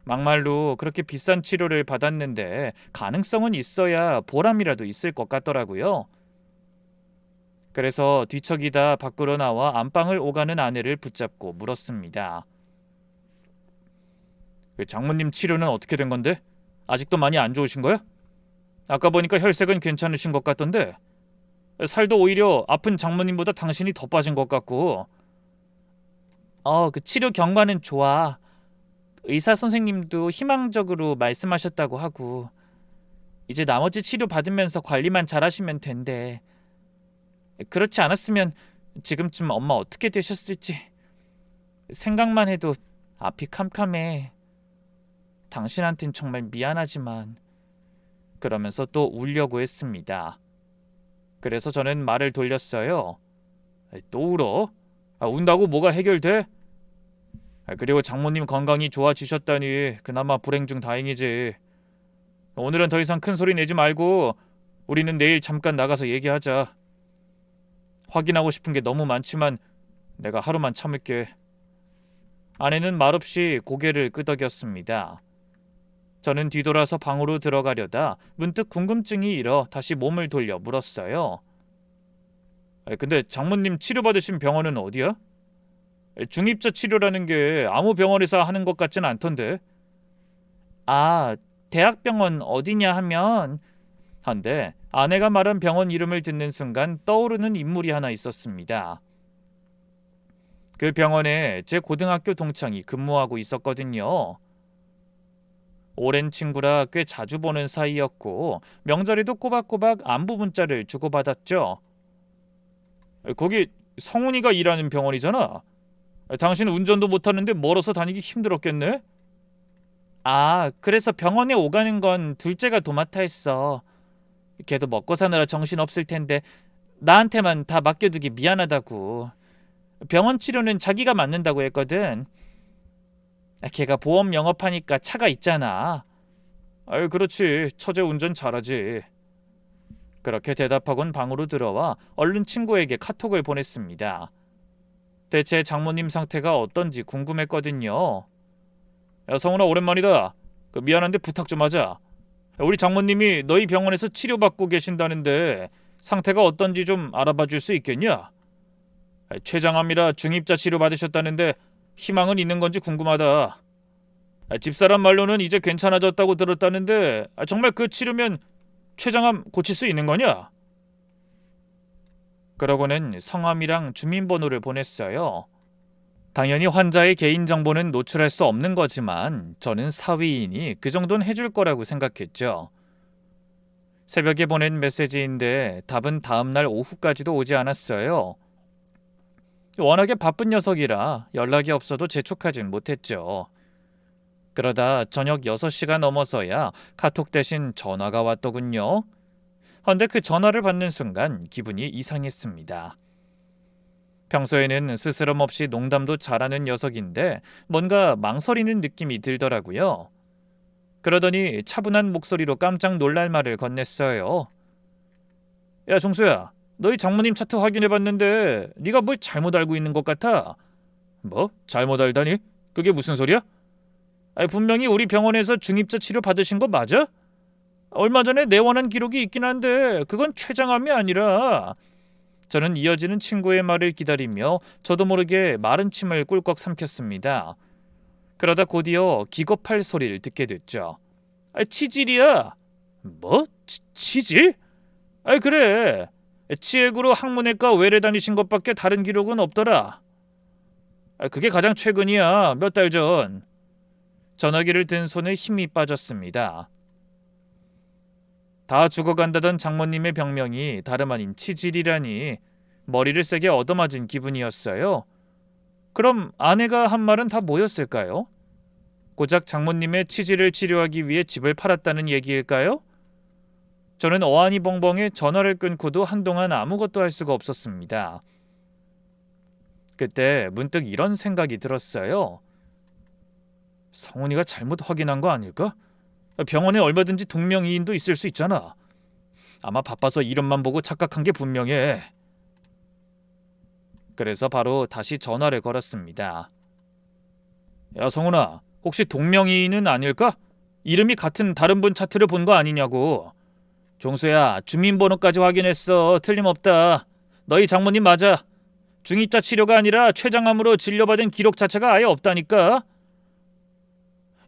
막말로 그렇게 비싼 치료를 받았는데 가능성은 있어야 보람이라도 있을 것 같더라고요. 그래서 뒤척이다 밖으로 나와 안방을 오가는 아내를 붙잡고 물었습니다. 그 장모님 치료는 어떻게 된 건데? 아직도 많이 안 좋으신 거야? 아까 보니까 혈색은 괜찮으신 것 같던데 살도 오히려 아픈 장모님보다 당신이 더 빠진 것 같고. 그 치료 경과는 좋아. 의사 선생님도 희망적으로 말씀하셨다고 하고 이제 나머지 치료 받으면서 관리만 잘하시면 된대. 그렇지 않았으면 지금쯤 엄마 어떻게 되셨을지. 생각만 해도 앞이 캄캄해. 당신한텐 정말 미안하지만. 그러면서 또 울려고 했습니다. 그래서 저는 말을 돌렸어요. 또 울어? 운다고 뭐가 해결돼? 그리고 장모님 건강이 좋아지셨다니 그나마 불행 중 다행이지. 오늘은 더 이상 큰 소리 내지 말고 우리는 내일 잠깐 나가서 얘기하자. 확인하고 싶은 게 너무 많지만 내가 하루만 참을게. 아내는 말없이 고개를 끄덕였습니다. 저는 뒤돌아서 방으로 들어가려다 문득 궁금증이 일어 다시 몸을 돌려 물었어요. 근데 장모님 치료받으신 병원은 어디야? 중입자 치료라는 게 아무 병원에서 하는 것 같진 않던데. 아, 대학병원 어디냐 하면. 한데 아내가 말한 병원 이름을 듣는 순간 떠오르는 인물이 하나 있었습니다. 그 병원에 제 고등학교 동창이 근무하고 있었거든요. 오랜 친구라 꽤 자주 보는 사이였고 명절에도 꼬박꼬박 안부 문자를 주고받았죠. 거기 성훈이가 일하는 병원이잖아. 당신 운전도 못하는데 멀어서 다니기 힘들었겠네? 아, 그래서 병원에 오가는 건 둘째가 도맡아 했어. 걔도 먹고 사느라 정신없을 텐데 나한테만 다 맡겨두기 미안하다고. 병원 치료는 자기가 맡는다고 했거든. 걔가 보험 영업하니까 차가 있잖아. 아유, 그렇지. 처제 운전 잘하지. 그렇게 대답하곤 방으로 들어와 얼른 친구에게 카톡을 보냈습니다. 대체 장모님 상태가 어떤지 궁금했거든요. 야, 성훈아, 오랜만이다. 미안한데 부탁 좀 하자. 우리 장모님이 너희 병원에서 치료받고 계신다는데 상태가 어떤지 좀 알아봐 줄 수 있겠냐? 췌장암이라 중입자 치료 받으셨다는데 희망은 있는 건지 궁금하다. 집사람 말로는 이제 괜찮아졌다고 들었다는데 정말 그 치료면 췌장암 고칠 수 있는 거냐? 그러고는 성함이랑 주민번호를 보냈어요. 당연히 환자의 개인정보는 노출할 수 없는 거지만 저는 사위이니 그 정도는 해줄 거라고 생각했죠. 새벽에 보낸 메시지인데 답은 다음날 오후까지도 오지 않았어요. 워낙에 바쁜 녀석이라 연락이 없어도 재촉하진 못했죠. 그러다 저녁 6시가 넘어서야 카톡 대신 전화가 왔더군요. 그런데 그 전화를 받는 순간 기분이 이상했습니다. 평소에는 스스럼 없이 농담도 잘하는 녀석인데 뭔가 망설이는 느낌이 들더라고요. 그러더니 차분한 목소리로 깜짝 놀랄 말을 건넸어요. 야, 종수야, 너희 장모님 차트 확인해봤는데 네가 뭘 잘못 알고 있는 것 같아. 뭐? 잘못 알다니? 그게 무슨 소리야? 분명히 우리 병원에서 중입자 치료 받으신 거 맞아? 얼마 전에 내원한 기록이 있긴 한데 그건 췌장암이 아니라. 저는 이어지는 친구의 말을 기다리며 저도 모르게 마른 침을 꿀꺽 삼켰습니다. 그러다 곧이어 기겁할 소리를 듣게 됐죠. 치질이야. 뭐? 치질? 그래. 치액으로 항문외과 외래 다니신 것밖에 다른 기록은 없더라. 그게 가장 최근이야. 몇 달 전. 전화기를 든 손에 힘이 빠졌습니다. 다 죽어간다던 장모님의 병명이 다름 아닌 치질이라니 머리를 세게 얻어맞은 기분이었어요. 그럼 아내가 한 말은 다 뭐였을까요? 고작 장모님의 치질을 치료하기 위해 집을 팔았다는 얘기일까요? 저는 어안이 벙벙해 전화를 끊고도 한동안 아무것도 할 수가 없었습니다. 그때 문득 이런 생각이 들었어요. 성훈이가 잘못 확인한 거 아닐까? 병원에 얼마든지 동명이인도 있을 수 있잖아. 아마 바빠서 이름만 보고 착각한 게 분명해. 그래서 바로 다시 전화를 걸었습니다. 야, 성훈아, 혹시 동명이인은 아닐까? 이름이 같은 다른 분 차트를 본 거 아니냐고. 종수야, 주민번호까지 확인했어. 틀림없다. 너희 장모님 맞아. 중입자 치료가 아니라 췌장암으로 진료받은 기록 자체가 아예 없다니까.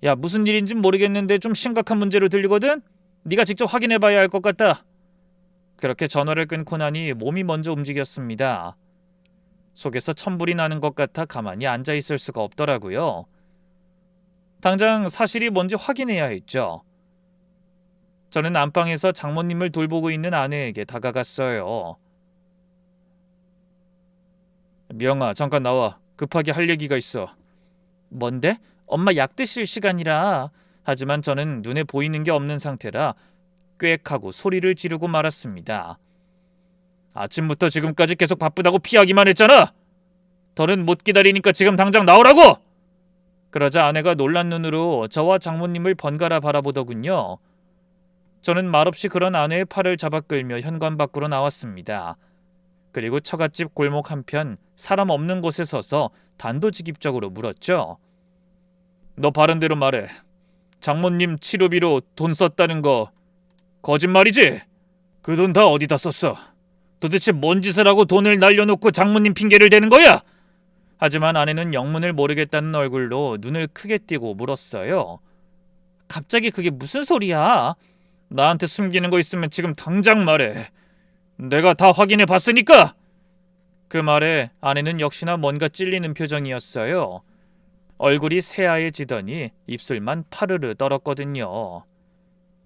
야, 무슨 일인진 모르겠는데 좀 심각한 문제로 들리거든? 네가 직접 확인해봐야 할 것 같다. 그렇게 전화를 끊고 나니 몸이 먼저 움직였습니다. 속에서 천불이 나는 것 같아 가만히 앉아있을 수가 없더라고요. 당장 사실이 뭔지 확인해야 했죠. 저는 안방에서 장모님을 돌보고 있는 아내에게 다가갔어요. 미영아, 잠깐 나와. 급하게 할 얘기가 있어. 뭔데? 엄마 약 드실 시간이라. 하지만 저는 눈에 보이는 게 없는 상태라 꽥 하고 소리를 지르고 말았습니다. 아침부터 지금까지 계속 바쁘다고 피하기만 했잖아. 더는 못 기다리니까 지금 당장 나오라고! 그러자 아내가 놀란 눈으로 저와 장모님을 번갈아 바라보더군요. 저는 말없이 그런 아내의 팔을 잡아 끌며 현관 밖으로 나왔습니다. 그리고 처갓집 골목 한편 사람 없는 곳에 서서 단도직입적으로 물었죠. 너 바른대로 말해. 장모님 치료비로 돈 썼다는 거 거짓말이지? 그 돈 다 어디다 썼어? 도대체 뭔 짓을 하고 돈을 날려놓고 장모님 핑계를 대는 거야? 하지만 아내는 영문을 모르겠다는 얼굴로 눈을 크게 띄고 물었어요. 갑자기 그게 무슨 소리야? 나한테 숨기는 거 있으면 지금 당장 말해. 내가 다 확인해 봤으니까! 그 말에 아내는 역시나 뭔가 찔리는 표정이었어요. 얼굴이 새하얘지더니 입술만 파르르 떨었거든요.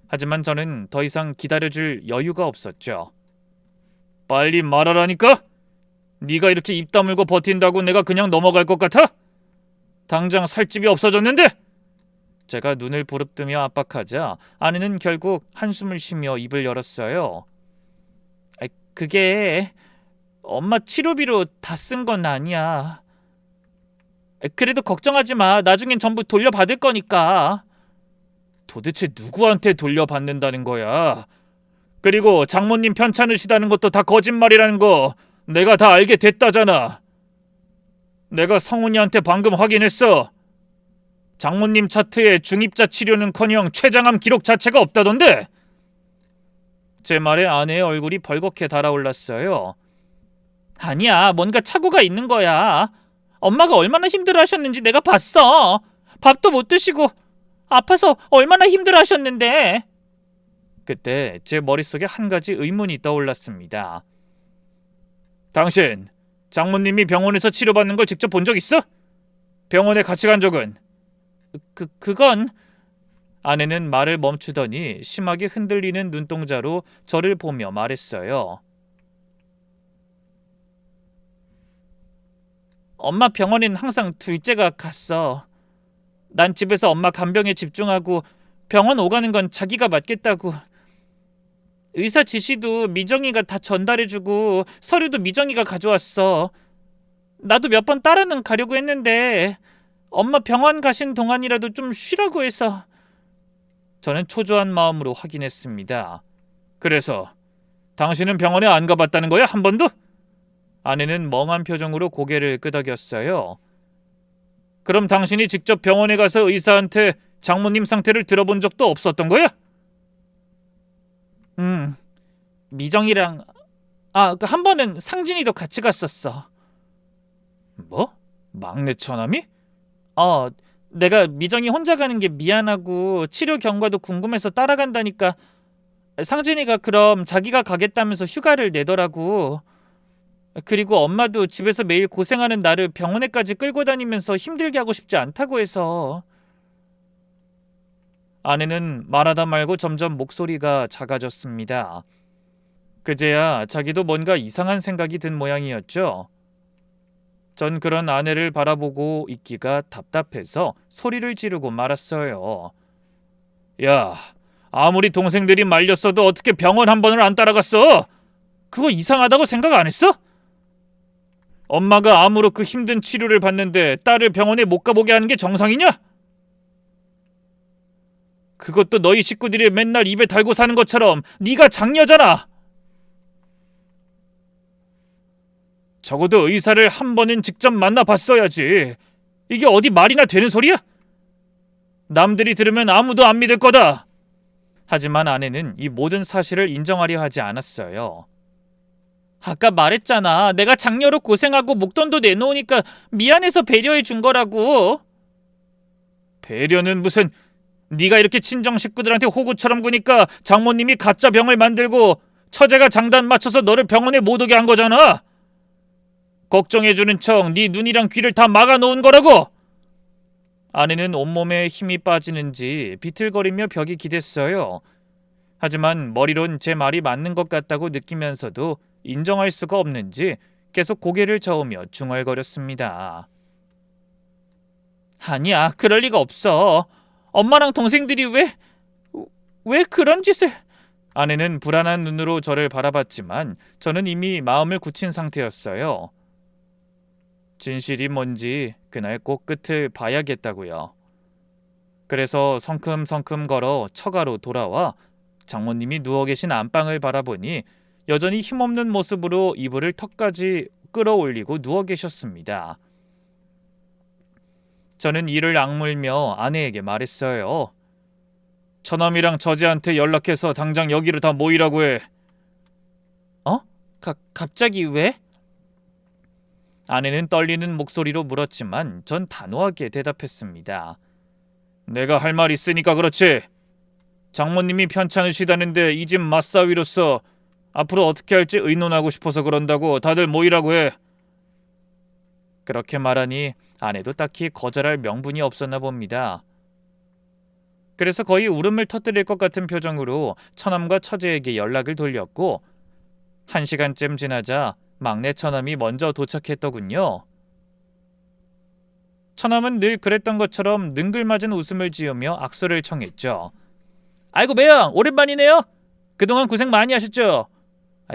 하지만 저는 더 이상 기다려줄 여유가 없었죠. 빨리 말하라니까? 네가 이렇게 입 다물고 버틴다고 내가 그냥 넘어갈 것 같아? 당장 살 집이 없어졌는데? 제가 눈을 부릅뜨며 압박하자 아내는 결국 한숨을 쉬며 입을 열었어요. 그게 엄마 치료비로 다 쓴 건 아니야. 그래도 걱정하지 마. 나중엔 전부 돌려받을 거니까. 도대체 누구한테 돌려받는다는 거야? 그리고 장모님 편찮으시다는 것도 다 거짓말이라는 거 내가 다 알게 됐다잖아. 내가 성훈이한테 방금 확인했어. 장모님 차트에 중입자 치료는커녕 췌장암 기록 자체가 없다던데. 제 말에 아내의 얼굴이 벌겋게 달아올랐어요. 아니야, 뭔가 착오가 있는 거야. 엄마가 얼마나 힘들어하셨는지 내가 봤어. 밥도 못 드시고 아파서 얼마나 힘들어하셨는데. 그때 제 머릿속에 한 가지 의문이 떠올랐습니다. 당신 장모님이 병원에서 치료받는 걸 직접 본 적 있어? 병원에 같이 간 적은? 그건... 아내는 말을 멈추더니 심하게 흔들리는 눈동자로 저를 보며 말했어요. 엄마 병원엔 항상 둘째가 갔어. 난 집에서 엄마 간병에 집중하고 병원 오가는 건 자기가 맡겠다고. 의사 지시도 미정이가 다 전달해주고 서류도 미정이가 가져왔어. 나도 몇 번 따라는 가려고 했는데 엄마 병원 가신 동안이라도 좀 쉬라고 해서. 저는 초조한 마음으로 확인했습니다. 그래서 당신은 병원에 안 가봤다는 거야? 한 번도? 아내는 멍한 표정으로 고개를 끄덕였어요. 그럼 당신이 직접 병원에 가서 의사한테 장모님 상태를 들어본 적도 없었던 거야? 미정이랑 한 번은 상진이도 같이 갔었어. 뭐? 막내 처남이? 내가 미정이 혼자 가는 게 미안하고 치료 경과도 궁금해서 따라간다니까 상진이가 그럼 자기가 가겠다면서 휴가를 내더라고. 그리고 엄마도 집에서 매일 고생하는 나를 병원에까지 끌고 다니면서 힘들게 하고 싶지 않다고 해서. 아내는 말하다 말고 점점 목소리가 작아졌습니다. 그제야 자기도 뭔가 이상한 생각이 든 모양이었죠. 전 그런 아내를 바라보고 있기가 답답해서 소리를 지르고 말았어요. 야, 아무리 동생들이 말렸어도 어떻게 병원 한 번을 안 따라갔어? 그거 이상하다고 생각 안 했어? 엄마가 암으로 그 힘든 치료를 받는데 딸을 병원에 못 가보게 하는 게 정상이냐? 그것도 너희 식구들이 맨날 입에 달고 사는 것처럼 네가 장녀잖아. 적어도 의사를 한 번은 직접 만나봤어야지. 이게 어디 말이나 되는 소리야? 남들이 들으면 아무도 안 믿을 거다. 하지만 아내는 이 모든 사실을 인정하려 하지 않았어요. 아까 말했잖아. 내가 장녀로 고생하고 목돈도 내놓으니까 미안해서 배려해 준 거라고. 배려는 무슨... 네가 이렇게 친정 식구들한테 호구처럼 구니까 장모님이 가짜 병을 만들고 처제가 장단 맞춰서 너를 병원에 못 오게 한 거잖아. 걱정해주는 척 네 눈이랑 귀를 다 막아놓은 거라고. 아내는 온몸에 힘이 빠지는지 비틀거리며 벽이 기댔어요. 하지만 머리론 제 말이 맞는 것 같다고 느끼면서도 인정할 수가 없는지 계속 고개를 저으며 중얼거렸습니다. 아니야, 그럴 리가 없어. 엄마랑 동생들이 왜 그런 짓을... 아내는 불안한 눈으로 저를 바라봤지만 저는 이미 마음을 굳힌 상태였어요. 진실이 뭔지 그날 꼭 끝을 봐야겠다고요. 그래서 성큼성큼 걸어 처가로 돌아와 장모님이 누워 계신 안방을 바라보니 여전히 힘없는 모습으로 이불을 턱까지 끌어올리고 누워 계셨습니다. 저는 이를 악물며 아내에게 말했어요. 처남이랑 저지한테 연락해서 당장 여기로 다 모이라고 해. 어? 갑자기 왜? 아내는 떨리는 목소리로 물었지만 전 단호하게 대답했습니다. 내가 할 말 있으니까 그렇지. 장모님이 편찮으시다는데 이 집 맞사위로서 앞으로 어떻게 할지 의논하고 싶어서 그런다고 다들 모이라고 해. 그렇게 말하니 아내도 딱히 거절할 명분이 없었나 봅니다. 그래서 거의 울음을 터뜨릴 것 같은 표정으로 처남과 처제에게 연락을 돌렸고 1시간쯤 지나자 막내 처남이 먼저 도착했더군요. 처남은 늘 그랬던 것처럼 능글맞은 웃음을 지으며 악수를 청했죠. 아이고 매형 오랜만이네요. 그동안 고생 많이 하셨죠?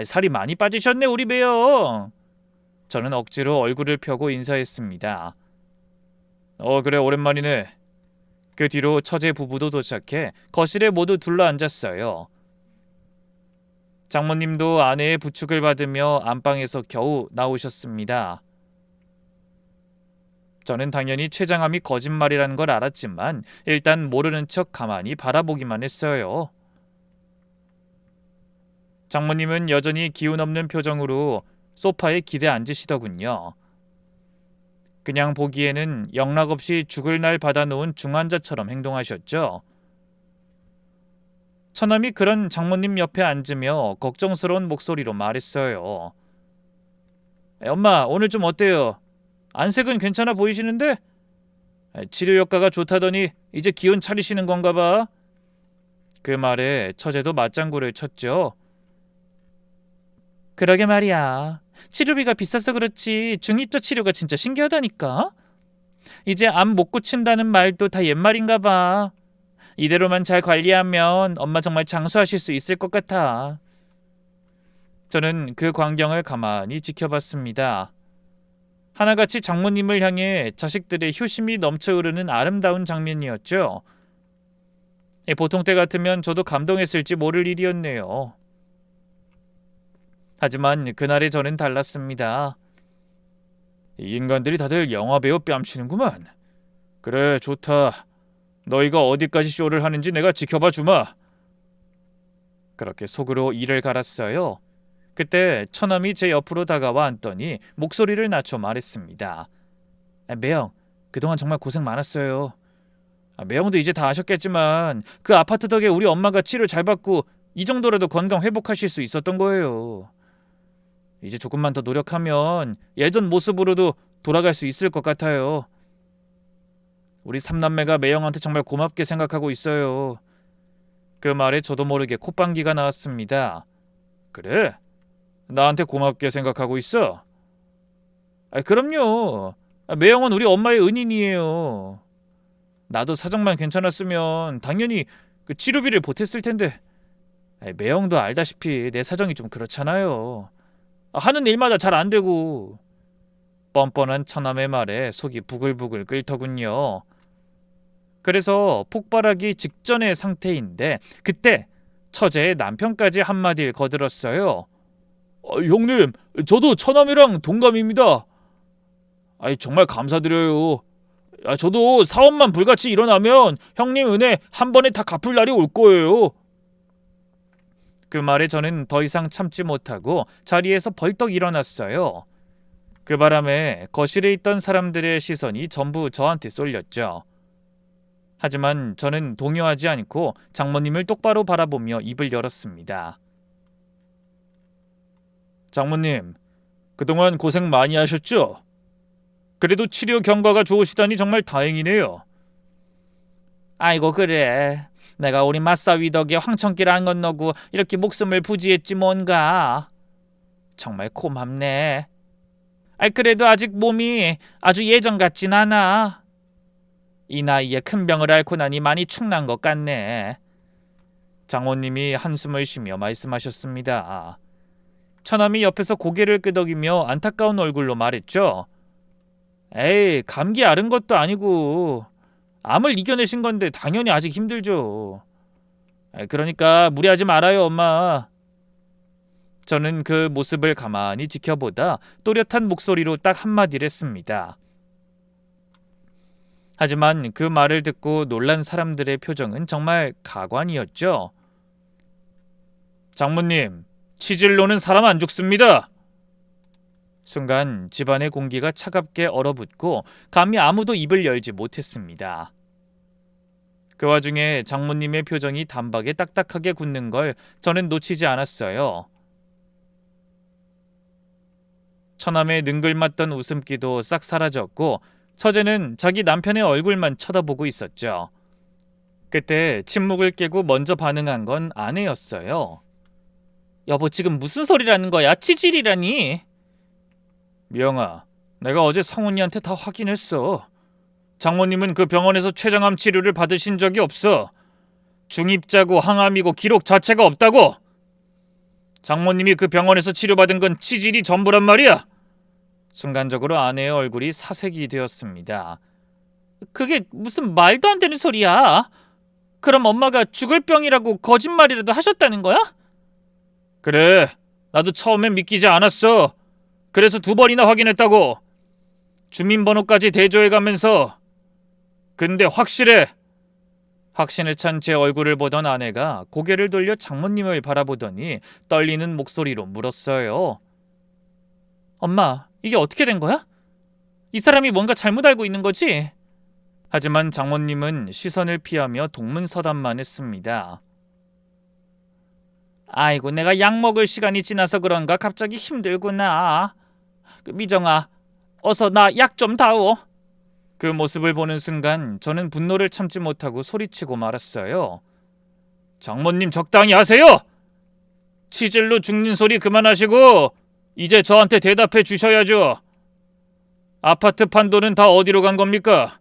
살이 많이 빠지셨네 우리 매형. 저는 억지로 얼굴을 펴고 인사했습니다. 그래 오랜만이네. 그 뒤로 처제 부부도 도착해 거실에 모두 둘러앉았어요. 장모님도 아내의 부축을 받으며 안방에서 겨우 나오셨습니다. 저는 당연히 췌장암이 거짓말이라는 걸 알았지만 일단 모르는 척 가만히 바라보기만 했어요. 장모님은 여전히 기운 없는 표정으로 소파에 기대 앉으시더군요. 그냥 보기에는 영락없이 죽을 날 받아놓은 중환자처럼 행동하셨죠. 처남이 그런 장모님 옆에 앉으며 걱정스러운 목소리로 말했어요. 엄마 오늘 좀 어때요? 안색은 괜찮아 보이시는데? 치료 효과가 좋다더니 이제 기운 차리시는 건가 봐. 그 말에 처제도 맞장구를 쳤죠. 그러게 말이야. 치료비가 비싸서 그렇지 중입자 치료가 진짜 신기하다니까. 이제 암 못 고친다는 말도 다 옛말인가 봐. 이대로만 잘 관리하면 엄마 정말 장수하실 수 있을 것 같아. 저는 그 광경을 가만히 지켜봤습니다. 하나같이 장모님을 향해 자식들의 효심이 넘쳐흐르는 아름다운 장면이었죠. 보통 때 같으면 저도 감동했을지 모를 일이었네요. 하지만 그날의 저는 달랐습니다. 이 인간들이 다들 영화배우 뺨치는구만. 그래 좋다. 너희가 어디까지 쇼를 하는지 내가 지켜봐 주마. 그렇게 속으로 이를 갈았어요. 그때 처남이 제 옆으로 다가와 앉더니 목소리를 낮춰 말했습니다. 매형, 그동안 정말 고생 많았어요. 매형도 이제 다 아셨겠지만 그 아파트 덕에 우리 엄마가 치료 잘 받고 이 정도라도 건강 회복하실 수 있었던 거예요. 이제 조금만 더 노력하면 예전 모습으로도 돌아갈 수 있을 것 같아요. 우리 삼남매가 매형한테 정말 고맙게 생각하고 있어요. 그 말에 저도 모르게 콧방귀가 나왔습니다. 그래? 나한테 고맙게 생각하고 있어? 그럼요. 매형은 우리 엄마의 은인이에요. 나도 사정만 괜찮았으면 당연히 그 치료비를 보탰을 텐데. 매형도 알다시피 내 사정이 좀 그렇잖아요. 하는 일마다 잘 안 되고. 뻔뻔한 처남의 말에 속이 부글부글 끓더군요. 그래서 폭발하기 직전의 상태인데 그때 처제의 남편까지 한마디를 거들었어요. 형님, 저도 처남이랑 동감입니다. 정말 감사드려요. 저도 사업만 불같이 일어나면 형님 은혜 한 번에 다 갚을 날이 올 거예요. 그 말에 저는 더 이상 참지 못하고 자리에서 벌떡 일어났어요. 그 바람에 거실에 있던 사람들의 시선이 전부 저한테 쏠렸죠. 하지만 저는 동요하지 않고 장모님을 똑바로 바라보며 입을 열었습니다. 장모님, 그동안 고생 많이 하셨죠? 그래도 치료 경과가 좋으시다니 정말 다행이네요. 아이고 그래. 내가 우리 맞사위 덕에 황천길 안 건너고 이렇게 목숨을 부지했지 뭔가. 정말 고맙네. 그래도 아직 몸이 아주 예전 같진 않아. 이 나이에 큰 병을 앓고 나니 많이 축난 것 같네. 장모님이 한숨을 쉬며 말씀하셨습니다. 처남이 옆에서 고개를 끄덕이며 안타까운 얼굴로 말했죠. 에이, 감기 앓은 것도 아니고 암을 이겨내신 건데 당연히 아직 힘들죠. 그러니까 무리하지 말아요, 엄마. 저는 그 모습을 가만히 지켜보다 또렷한 목소리로 딱 한마디를 했습니다. 하지만 그 말을 듣고 놀란 사람들의 표정은 정말 가관이었죠. 장모님, 치질로는 사람 안 죽습니다. 순간 집안의 공기가 차갑게 얼어붙고 감히 아무도 입을 열지 못했습니다. 그 와중에 장모님의 표정이 단박에 딱딱하게 굳는 걸 저는 놓치지 않았어요. 처남의 능글맞던 웃음기도 싹 사라졌고 처제는 자기 남편의 얼굴만 쳐다보고 있었죠. 그때 침묵을 깨고 먼저 반응한 건 아내였어요. 여보, 지금 무슨 소리라는 거야? 치질이라니. 미영아, 내가 어제 성훈이한테 다 확인했어. 장모님은 그 병원에서 췌장암 치료를 받으신 적이 없어. 중입자고 항암이고 기록 자체가 없다고. 장모님이 그 병원에서 치료받은 건 치질이 전부란 말이야. 순간적으로 아내의 얼굴이 사색이 되었습니다. 그게 무슨 말도 안 되는 소리야. 그럼 엄마가 죽을 병이라고 거짓말이라도 하셨다는 거야? 그래, 나도 처음엔 믿기지 않았어. 그래서 2번이나 확인했다고. 주민번호까지 대조해가면서. 근데 확실해. 확신에 찬 제 얼굴을 보던 아내가 고개를 돌려 장모님을 바라보더니 떨리는 목소리로 물었어요. 엄마, 이게 어떻게 된 거야? 이 사람이 뭔가 잘못 알고 있는 거지? 하지만 장모님은 시선을 피하며 동문서답만 했습니다. 아이고, 내가 약 먹을 시간이 지나서 그런가 갑자기 힘들구나. 미정아, 어서 나 약 좀 다오. 그 모습을 보는 순간 저는 분노를 참지 못하고 소리치고 말았어요. 장모님, 적당히 하세요. 치질로 죽는 소리 그만하시고 이제 저한테 대답해 주셔야죠. 아파트 판도는 다 어디로 간 겁니까?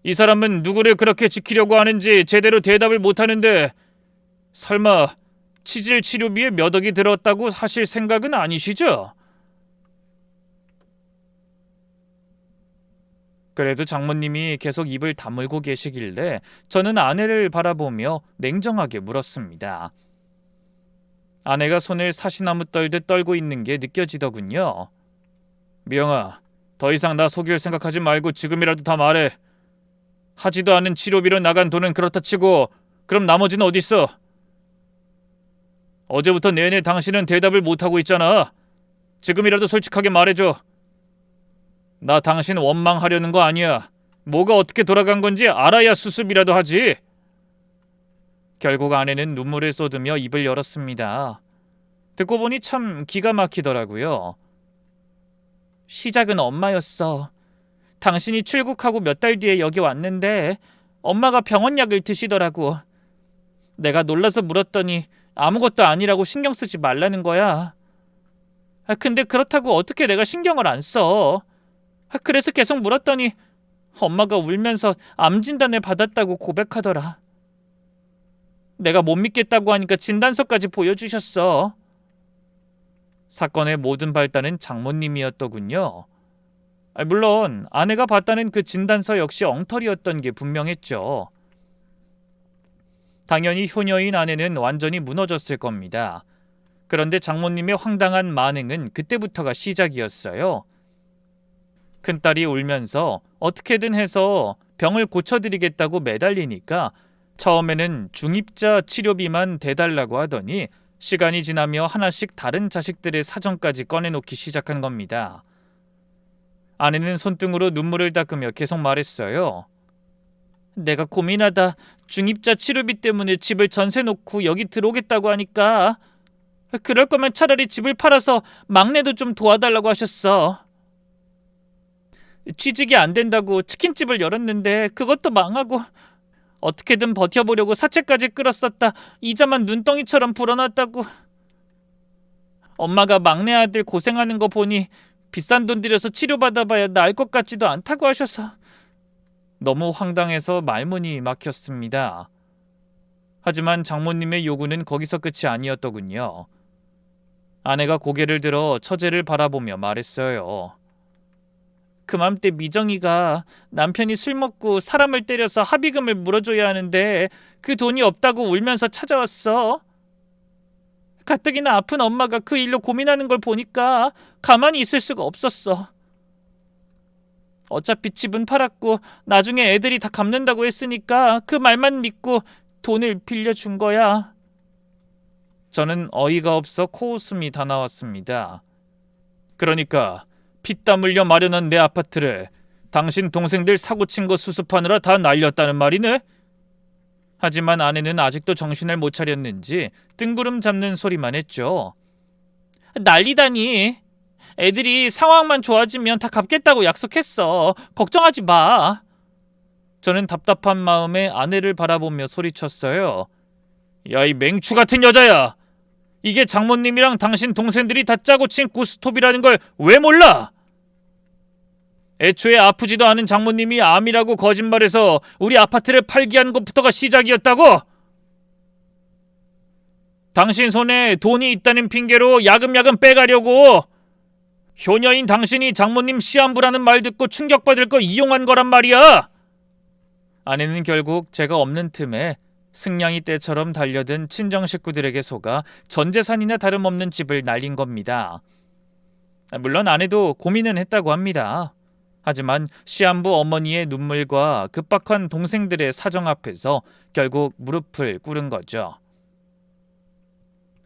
이 사람은 누구를 그렇게 지키려고 하는지 제대로 대답을 못하는데 설마 치질 치료비에 몇 억이 들었다고 하실 생각은 아니시죠? 그래도 장모님이 계속 입을 다물고 계시길래 저는 아내를 바라보며 냉정하게 물었습니다. 아내가 손을 사시나무 떨듯 떨고 있는 게 느껴지더군요. 미영아, 더 이상 나 속일 생각하지 말고 지금이라도 다 말해. 하지도 않은 치료비로 나간 돈은 그렇다 치고 그럼 나머지는 어딨어? 어제부터 내내 당신은 대답을 못하고 있잖아. 지금이라도 솔직하게 말해줘. 나 당신 원망하려는 거 아니야. 뭐가 어떻게 돌아간 건지 알아야 수습이라도 하지. 결국 아내는 눈물을 쏟으며 입을 열었습니다. 듣고 보니 참 기가 막히더라고요. 시작은 엄마였어. 당신이 출국하고 몇 달 뒤에 여기 왔는데 엄마가 병원 약을 드시더라고. 내가 놀라서 물었더니 아무것도 아니라고 신경 쓰지 말라는 거야. 근데 그렇다고 어떻게 내가 신경을 안 써? 그래서 계속 물었더니 엄마가 울면서 암 진단을 받았다고 고백하더라. 내가 못 믿겠다고 하니까 진단서까지 보여주셨어. 사건의 모든 발단은 장모님이었더군요. 물론 아내가 봤다는 그 진단서 역시 엉터리였던 게 분명했죠. 당연히 효녀인 아내는 완전히 무너졌을 겁니다. 그런데 장모님의 황당한 만행은 그때부터가 시작이었어요. 큰딸이 울면서 어떻게든 해서 병을 고쳐드리겠다고 매달리니까 처음에는 중입자 치료비만 대달라고 하더니 시간이 지나며 하나씩 다른 자식들의 사정까지 꺼내놓기 시작한 겁니다. 아내는 손등으로 눈물을 닦으며 계속 말했어요. 내가 고민하다 중입자 치료비 때문에 집을 전세 놓고 여기 들어오겠다고 하니까 그럴 거면 차라리 집을 팔아서 막내도 좀 도와달라고 하셨어. 취직이 안 된다고 치킨집을 열었는데 그것도 망하고 어떻게든 버텨보려고 사채까지 끌었었다 이자만 눈덩이처럼 불어났다고. 엄마가 막내 아들 고생하는 거 보니 비싼 돈 들여서 치료받아봐야 나을 것 같지도 않다고 하셔서 너무 황당해서 말문이 막혔습니다. 하지만 장모님의 요구는 거기서 끝이 아니었더군요. 아내가 고개를 들어 처제를 바라보며 말했어요. 그맘때 미정이가 남편이 술 먹고 사람을 때려서 합의금을 물어줘야 하는데 그 돈이 없다고 울면서 찾아왔어. 가뜩이나 아픈 엄마가 그 일로 고민하는 걸 보니까 가만히 있을 수가 없었어. 어차피 집은 팔았고 나중에 애들이 다 갚는다고 했으니까 그 말만 믿고 돈을 빌려준 거야. 저는 어이가 없어 코웃음이 다 나왔습니다. 그러니까 피땀 흘려 마련한 내 아파트를 당신 동생들 사고친 거 수습하느라 다 날렸다는 말이네? 하지만 아내는 아직도 정신을 못 차렸는지 뜬구름 잡는 소리만 했죠. 난리다니. 애들이 상황만 좋아지면 다 갚겠다고 약속했어. 걱정하지 마. 저는 답답한 마음에 아내를 바라보며 소리쳤어요. 야, 이 맹추 같은 여자야. 이게 장모님이랑 당신 동생들이 다 짜고 친 고스톱이라는 걸 왜 몰라? 애초에 아프지도 않은 장모님이 암이라고 거짓말해서 우리 아파트를 팔게 한 것부터가 시작이었다고? 당신 손에 돈이 있다는 핑계로 야금야금 빼가려고 효녀인 당신이 장모님 시한부라는 말 듣고 충격받을 거 이용한 거란 말이야. 아내는 결국 제가 없는 틈에 승냥이 떼처럼 달려든 친정 식구들에게 속아 전 재산이나 다름없는 집을 날린 겁니다. 물론 아내도 고민은 했다고 합니다. 하지만 시한부 어머니의 눈물과 급박한 동생들의 사정 앞에서 결국 무릎을 꿇은 거죠.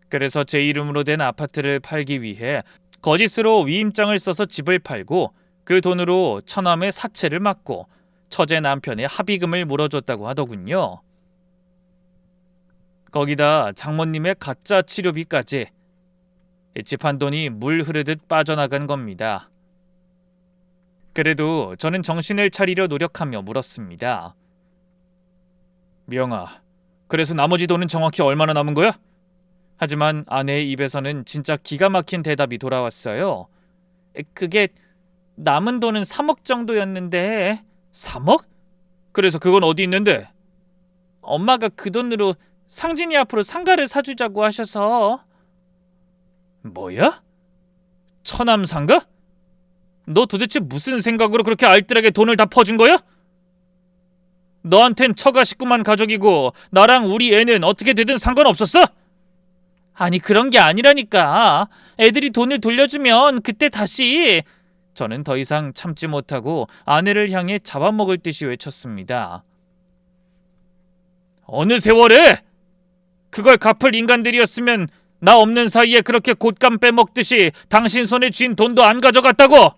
그래서 제 이름으로 된 아파트를 팔기 위해 거짓으로 위임장을 써서 집을 팔고 그 돈으로 처남의 사채를 막고 처제 남편의 합의금을 물어줬다고 하더군요. 거기다 장모님의 가짜 치료비까지 집 한 돈이 물 흐르듯 빠져나간 겁니다. 그래도 저는 정신을 차리려 노력하며 물었습니다. 미영아, 그래서 나머지 돈은 정확히 얼마나 남은 거야? 하지만 아내의 입에서는 진짜 기가 막힌 대답이 돌아왔어요. 그게 남은 돈은 3억 정도였는데. 3억? 그래서 그건 어디 있는데? 엄마가 그 돈으로 상진이 앞으로 상가를 사주자고 하셔서. 뭐야? 처남 상가? 너 도대체 무슨 생각으로 그렇게 알뜰하게 돈을 다 퍼준 거야? 너한텐 처가 식구만 가족이고 나랑 우리 애는 어떻게 되든 상관없었어? 아니 그런 게 아니라니까. 애들이 돈을 돌려주면 그때 다시. 저는 더 이상 참지 못하고 아내를 향해 잡아먹을 듯이 외쳤습니다. 어느 세월에? 그걸 갚을 인간들이었으면 나 없는 사이에 그렇게 곶감 빼먹듯이 당신 손에 쥔 돈도 안 가져갔다고!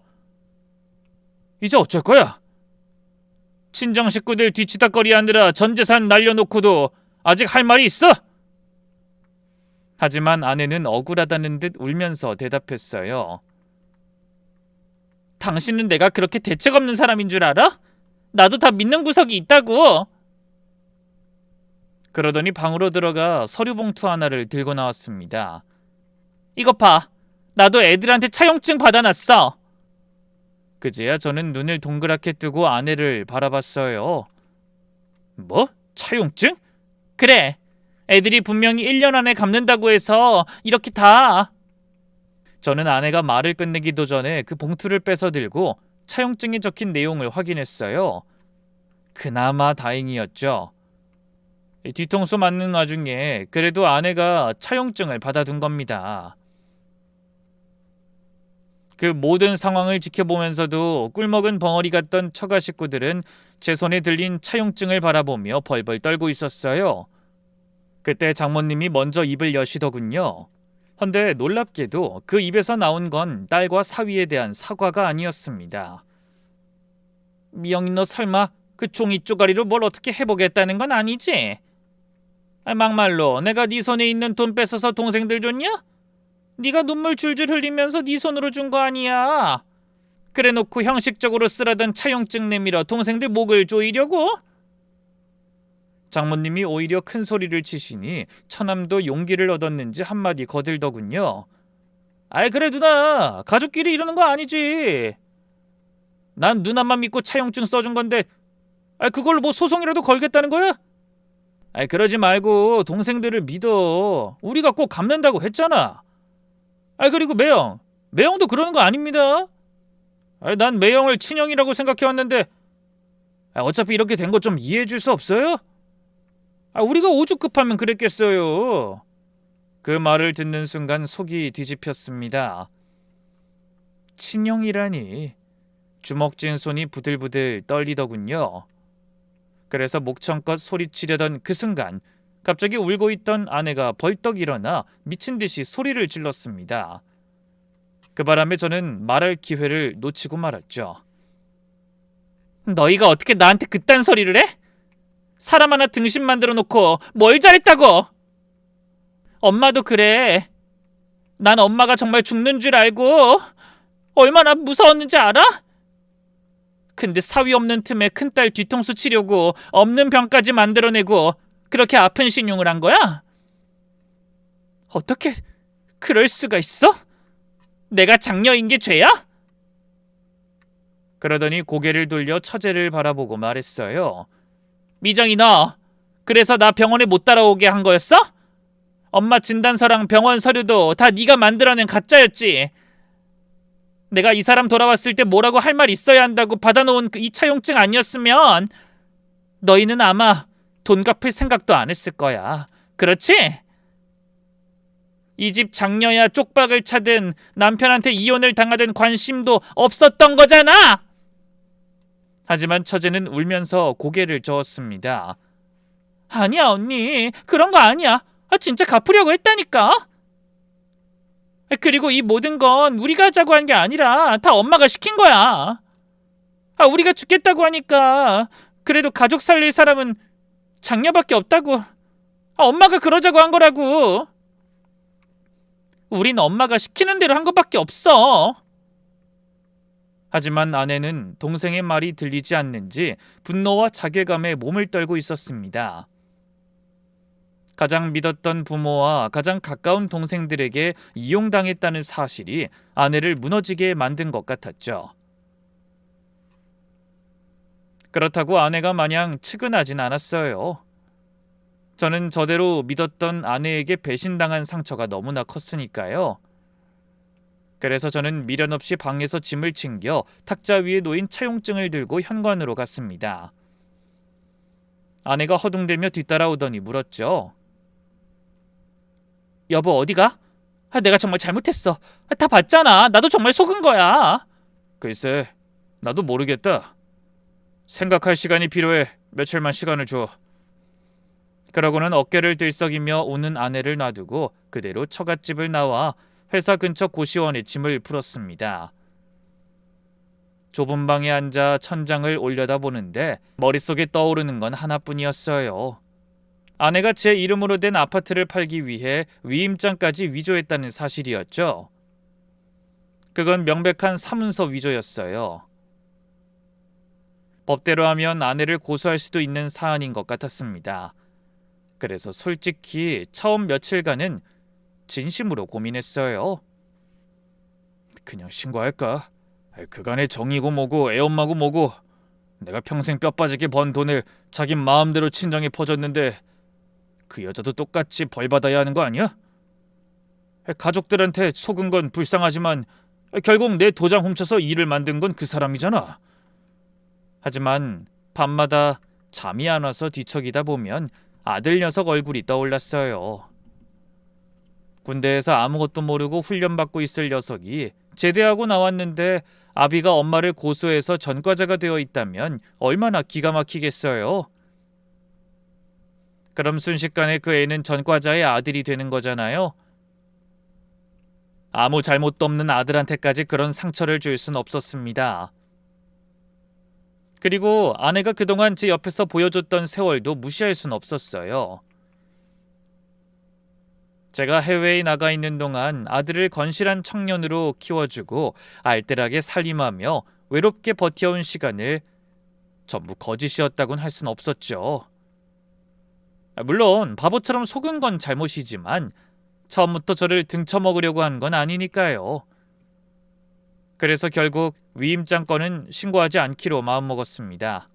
이제 어쩔 거야? 친정 식구들 뒤치다거리 하느라 전 재산 날려놓고도 아직 할 말이 있어? 하지만 아내는 억울하다는 듯 울면서 대답했어요. 당신은 내가 그렇게 대책 없는 사람인 줄 알아? 나도 다 믿는 구석이 있다고. 그러더니 방으로 들어가 서류 봉투 하나를 들고 나왔습니다. 이것 봐. 나도 애들한테 차용증 받아놨어. 그제야 저는 눈을 동그랗게 뜨고 아내를 바라봤어요. 뭐? 차용증? 그래. 애들이 분명히 1년 안에 갚는다고 해서 이렇게 다. 저는 아내가 말을 끝내기도 전에 그 봉투를 빼서 들고 차용증에 적힌 내용을 확인했어요. 그나마 다행이었죠. 뒤통수 맞는 와중에 그래도 아내가 차용증을 받아둔 겁니다. 그 모든 상황을 지켜보면서도 꿀먹은 벙어리 같던 처가 식구들은 제 손에 들린 차용증을 바라보며 벌벌 떨고 있었어요. 그때 장모님이 먼저 입을 여시더군요. 헌데 놀랍게도 그 입에서 나온 건 딸과 사위에 대한 사과가 아니었습니다. 미영이 너 설마 그 종이 쪼가리로 뭘 어떻게 해보겠다는 건 아니지? 막말로 내가 네 손에 있는 돈 뺏어서 동생들 줬냐? 네가 눈물 줄줄 흘리면서 네 손으로 준 거 아니야. 그래놓고 형식적으로 쓰라던 차용증 내밀어 동생들 목을 조이려고? 장모님이 오히려 큰 소리를 치시니 처남도 용기를 얻었는지 한마디 거들더군요. 아이 그래 누나, 가족끼리 이러는 거 아니지. 난 누나만 믿고 차용증 써준 건데 그걸로 뭐 소송이라도 걸겠다는 거야? 그러지 말고 동생들을 믿어. 우리가 꼭 갚는다고 했잖아. 그리고 매형도 그러는 거 아닙니다. 난 매형을 친형이라고 생각해왔는데 어차피 이렇게 된 거 좀 이해해 줄 수 없어요? 우리가 오죽 급하면 그랬겠어요. 그 말을 듣는 순간 속이 뒤집혔습니다. 친형이라니. 주먹쥔 손이 부들부들 떨리더군요. 그래서 목청껏 소리치려던 그 순간 갑자기 울고 있던 아내가 벌떡 일어나 미친 듯이 소리를 질렀습니다. 그 바람에 저는 말할 기회를 놓치고 말았죠. 너희가 어떻게 나한테 그딴 소리를 해? 사람 하나 등신 만들어 놓고 뭘 잘했다고? 엄마도 그래. 난 엄마가 정말 죽는 줄 알고 얼마나 무서웠는지 알아? 근데 사위 없는 틈에 큰딸 뒤통수 치려고 없는 병까지 만들어내고 그렇게 아픈 신용을 한 거야? 어떻게 그럴 수가 있어? 내가 장녀인 게 죄야? 그러더니 고개를 돌려 처제를 바라보고 말했어요. 미정이 너 그래서 나 병원에 못 따라오게 한 거였어? 엄마 진단서랑 병원 서류도 다 네가 만들어낸 가짜였지. 내가 이 사람 돌아왔을 때 뭐라고 할 말 있어야 한다고 받아놓은 그 2차용증 아니었으면 너희는 아마 돈 갚을 생각도 안 했을 거야. 그렇지? 이 집 장녀야 쪽박을 차든 남편한테 이혼을 당하든 관심도 없었던 거잖아. 하지만 처제는 울면서 고개를 저었습니다. 아니야 언니, 그런 거 아니야. 진짜 갚으려고 했다니까. 그리고 이 모든 건 우리가 하자고 한 게 아니라 다 엄마가 시킨 거야. 우리가 죽겠다고 하니까 그래도 가족 살릴 사람은 장녀밖에 없다고. 엄마가 그러자고 한 거라고. 우린 엄마가 시키는 대로 한 것밖에 없어. 하지만 아내는 동생의 말이 들리지 않는지 분노와 자괴감에 몸을 떨고 있었습니다. 가장 믿었던 부모와 가장 가까운 동생들에게 이용당했다는 사실이 아내를 무너지게 만든 것 같았죠. 그렇다고 아내가 마냥 측은하진 않았어요. 저는 저대로 믿었던 아내에게 배신당한 상처가 너무나 컸으니까요. 그래서 저는 미련 없이 방에서 짐을 챙겨 탁자 위에 놓인 차용증을 들고 현관으로 갔습니다. 아내가 허둥대며 뒤따라오더니 물었죠. 여보 어디가? 내가 정말 잘못했어. 다 봤잖아. 나도 정말 속은 거야. 글쎄, 나도 모르겠다. 생각할 시간이 필요해. 며칠만 시간을 줘. 그러고는 어깨를 들썩이며 우는 아내를 놔두고 그대로 처갓집을 나와 회사 근처 고시원에 짐을 풀었습니다. 좁은 방에 앉아 천장을 올려다보는데 머릿속에 떠오르는 건 하나뿐이었어요. 아내가 제 이름으로 된 아파트를 팔기 위해 위임장까지 위조했다는 사실이었죠. 그건 명백한 사문서 위조였어요. 법대로 하면 아내를 고소할 수도 있는 사안인 것 같았습니다. 그래서 솔직히 처음 며칠간은 진심으로 고민했어요. 그냥 신고할까? 그간의 정이고 뭐고 애엄마고 뭐고 내가 평생 뼈 빠지게 번 돈을 자기 마음대로 친정에 퍼줬는데 그 여자도 똑같이 벌 받아야 하는 거 아니야? 가족들한테 속은 건 불쌍하지만 결국 내 도장 훔쳐서 일을 만든 건 그 사람이잖아. 하지만 밤마다 잠이 안 와서 뒤척이다 보면 아들 녀석 얼굴이 떠올랐어요. 군대에서 아무것도 모르고 훈련받고 있을 녀석이 제대하고 나왔는데 아비가 엄마를 고소해서 전과자가 되어 있다면 얼마나 기가 막히겠어요. 그럼 순식간에 그 애는 전과자의 아들이 되는 거잖아요. 아무 잘못도 없는 아들한테까지 그런 상처를 줄 순 없었습니다. 그리고 아내가 그동안 제 옆에서 보여줬던 세월도 무시할 순 없었어요. 제가 해외에 나가 있는 동안 아들을 건실한 청년으로 키워주고 알뜰하게 살림하며 외롭게 버텨온 시간을 전부 거짓이었다곤 할 순 없었죠. 물론 바보처럼 속은 건 잘못이지만 처음부터 저를 등쳐먹으려고 한 건 아니니까요. 그래서 결국 위임장 건은 신고하지 않기로 마음먹었습니다.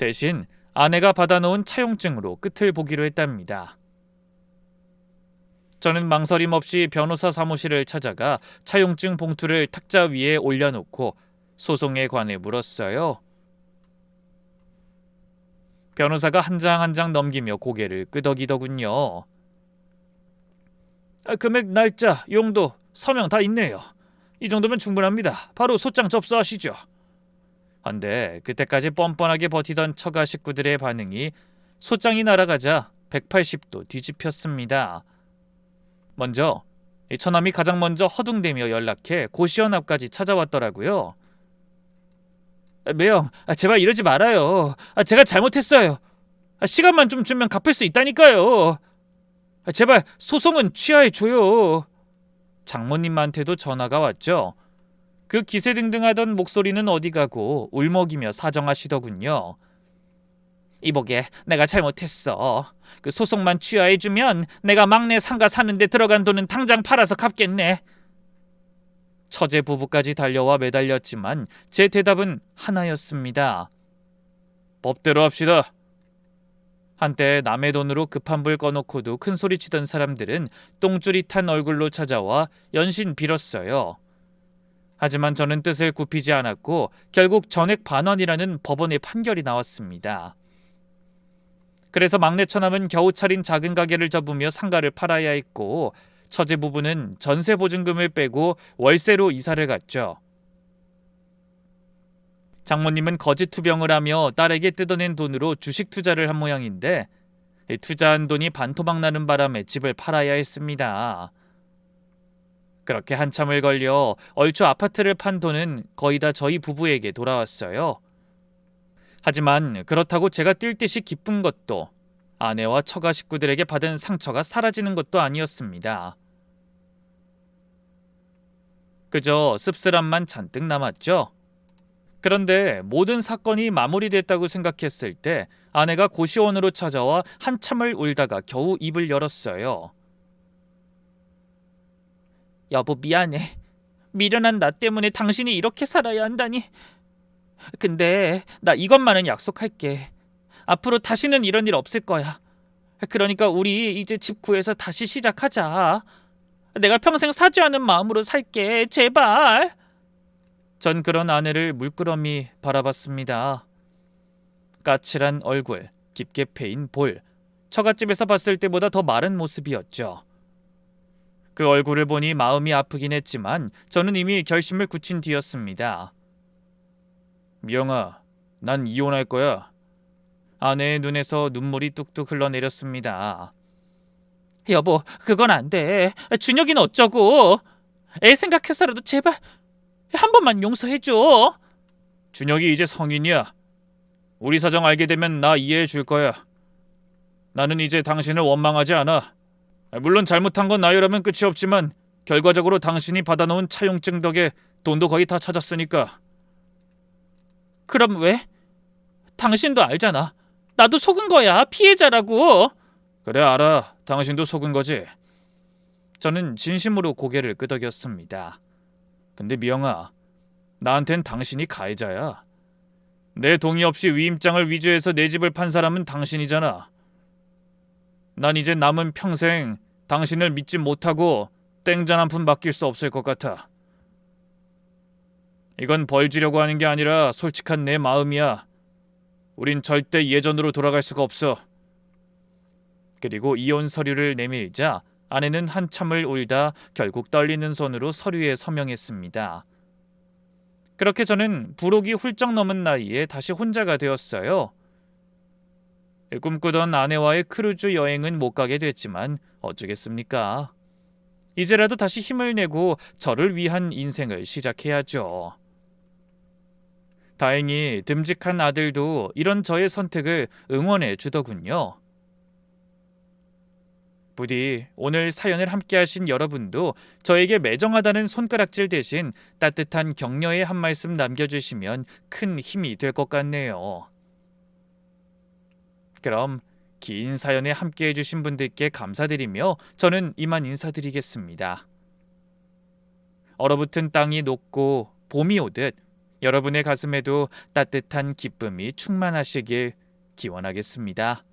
대신 아내가 받아놓은 차용증으로 끝을 보기로 했답니다. 저는 망설임 없이 변호사 사무실을 찾아가 차용증 봉투를 탁자 위에 올려놓고 소송에 관해 물었어요. 변호사가 한 장 한 장 넘기며 고개를 끄덕이더군요. 금액, 날짜, 용도, 서명 다 있네요. 이 정도면 충분합니다. 바로 소장 접수하시죠. 한데 그때까지 뻔뻔하게 버티던 처가 식구들의 반응이 소장이 날아가자 180도 뒤집혔습니다. 먼저 처남이 가장 먼저 허둥대며 연락해 고시원 앞까지 찾아왔더라고요. 매영, 제발 이러지 말아요. 제가 잘못했어요. 시간만 좀 주면 갚을 수 있다니까요. 제발 소송은 취하해줘요. 장모님한테도 전화가 왔죠. 그 기세등등하던 목소리는 어디 가고 울먹이며 사정하시더군요. 이보게, 내가 잘못했어. 그 소송만 취하해주면 내가 막내 상가 사는데 들어간 돈은 당장 팔아서 갚겠네. 처제 부부까지 달려와 매달렸지만 제 대답은 하나였습니다. 법대로 합시다. 한때 남의 돈으로 급한 불 꺼놓고도 큰소리치던 사람들은 똥줄이 탄 얼굴로 찾아와 연신 빌었어요. 하지만 저는 뜻을 굽히지 않았고 결국 전액 반환이라는 법원의 판결이 나왔습니다. 그래서 막내 처남은 겨우 차린 작은 가게를 접으며 상가를 팔아야 했고 처제 부부는 전세 보증금을 빼고 월세로 이사를 갔죠. 장모님은 거짓 투병을 하며 딸에게 뜯어낸 돈으로 주식 투자를 한 모양인데 투자한 돈이 반토막 나는 바람에 집을 팔아야 했습니다. 그렇게 한참을 걸려 얼추 아파트를 판 돈은 거의 다 저희 부부에게 돌아왔어요. 하지만 그렇다고 제가 뛸 듯이 기쁜 것도 아내와 처가 식구들에게 받은 상처가 사라지는 것도 아니었습니다. 그저 씁쓸함만 잔뜩 남았죠. 그런데 모든 사건이 마무리됐다고 생각했을 때 아내가 고시원으로 찾아와 한참을 울다가 겨우 입을 열었어요. 여보, 미안해. 미련한 나 때문에 당신이 이렇게 살아야 한다니. 근데 나 이것만은 약속할게. 앞으로 다시는 이런 일 없을 거야. 그러니까 우리 이제 집 구해서 다시 시작하자. 내가 평생 사죄하는 마음으로 살게. 제발. 전 그런 아내를 물끄러미 바라봤습니다. 까칠한 얼굴, 깊게 패인 볼, 처갓집에서 봤을 때보다 더 마른 모습이었죠. 그 얼굴을 보니 마음이 아프긴 했지만 저는 이미 결심을 굳힌 뒤였습니다. 미영아, 난 이혼할 거야. 아내의 눈에서 눈물이 뚝뚝 흘러내렸습니다. 여보, 그건 안 돼. 준혁이는 어쩌고. 애 생각해서라도 제발 한 번만 용서해줘. 준혁이 이제 성인이야. 우리 사정 알게 되면 나 이해해 줄 거야. 나는 이제 당신을 원망하지 않아. 물론 잘못한 건 나유라면 끝이 없지만 결과적으로 당신이 받아놓은 차용증 덕에 돈도 거의 다 찾았으니까. 그럼 왜? 당신도 알잖아. 나도 속은 거야. 피해자라고. 그래, 알아. 당신도 속은 거지. 저는 진심으로 고개를 끄덕였습니다. 근데 미영아, 나한텐 당신이 가해자야. 내 동의 없이 위임장을 위조해서 내 집을 판 사람은 당신이잖아. 난 이제 남은 평생 당신을 믿지 못하고 땡전 한 푼 맡길 수 없을 것 같아. 이건 벌 주려고 하는 게 아니라 솔직한 내 마음이야. 우린 절대 예전으로 돌아갈 수가 없어. 그리고 이혼 서류를 내밀자 아내는 한참을 울다 결국 떨리는 손으로 서류에 서명했습니다. 그렇게 저는 불혹이 훌쩍 넘은 나이에 다시 혼자가 되었어요. 꿈꾸던 아내와의 크루즈 여행은 못 가게 됐지만 어쩌겠습니까? 이제라도 다시 힘을 내고 저를 위한 인생을 시작해야죠. 다행히 듬직한 아들도 이런 저의 선택을 응원해 주더군요. 부디 오늘 사연을 함께하신 여러분도 저에게 매정하다는 손가락질 대신 따뜻한 격려의 한 말씀 남겨주시면 큰 힘이 될 것 같네요. 그럼 긴 사연에 함께해주신 분들께 감사드리며 저는 이만 인사드리겠습니다. 얼어붙은 땅이 녹고 봄이 오듯 여러분의 가슴에도 따뜻한 기쁨이 충만하시길 기원하겠습니다.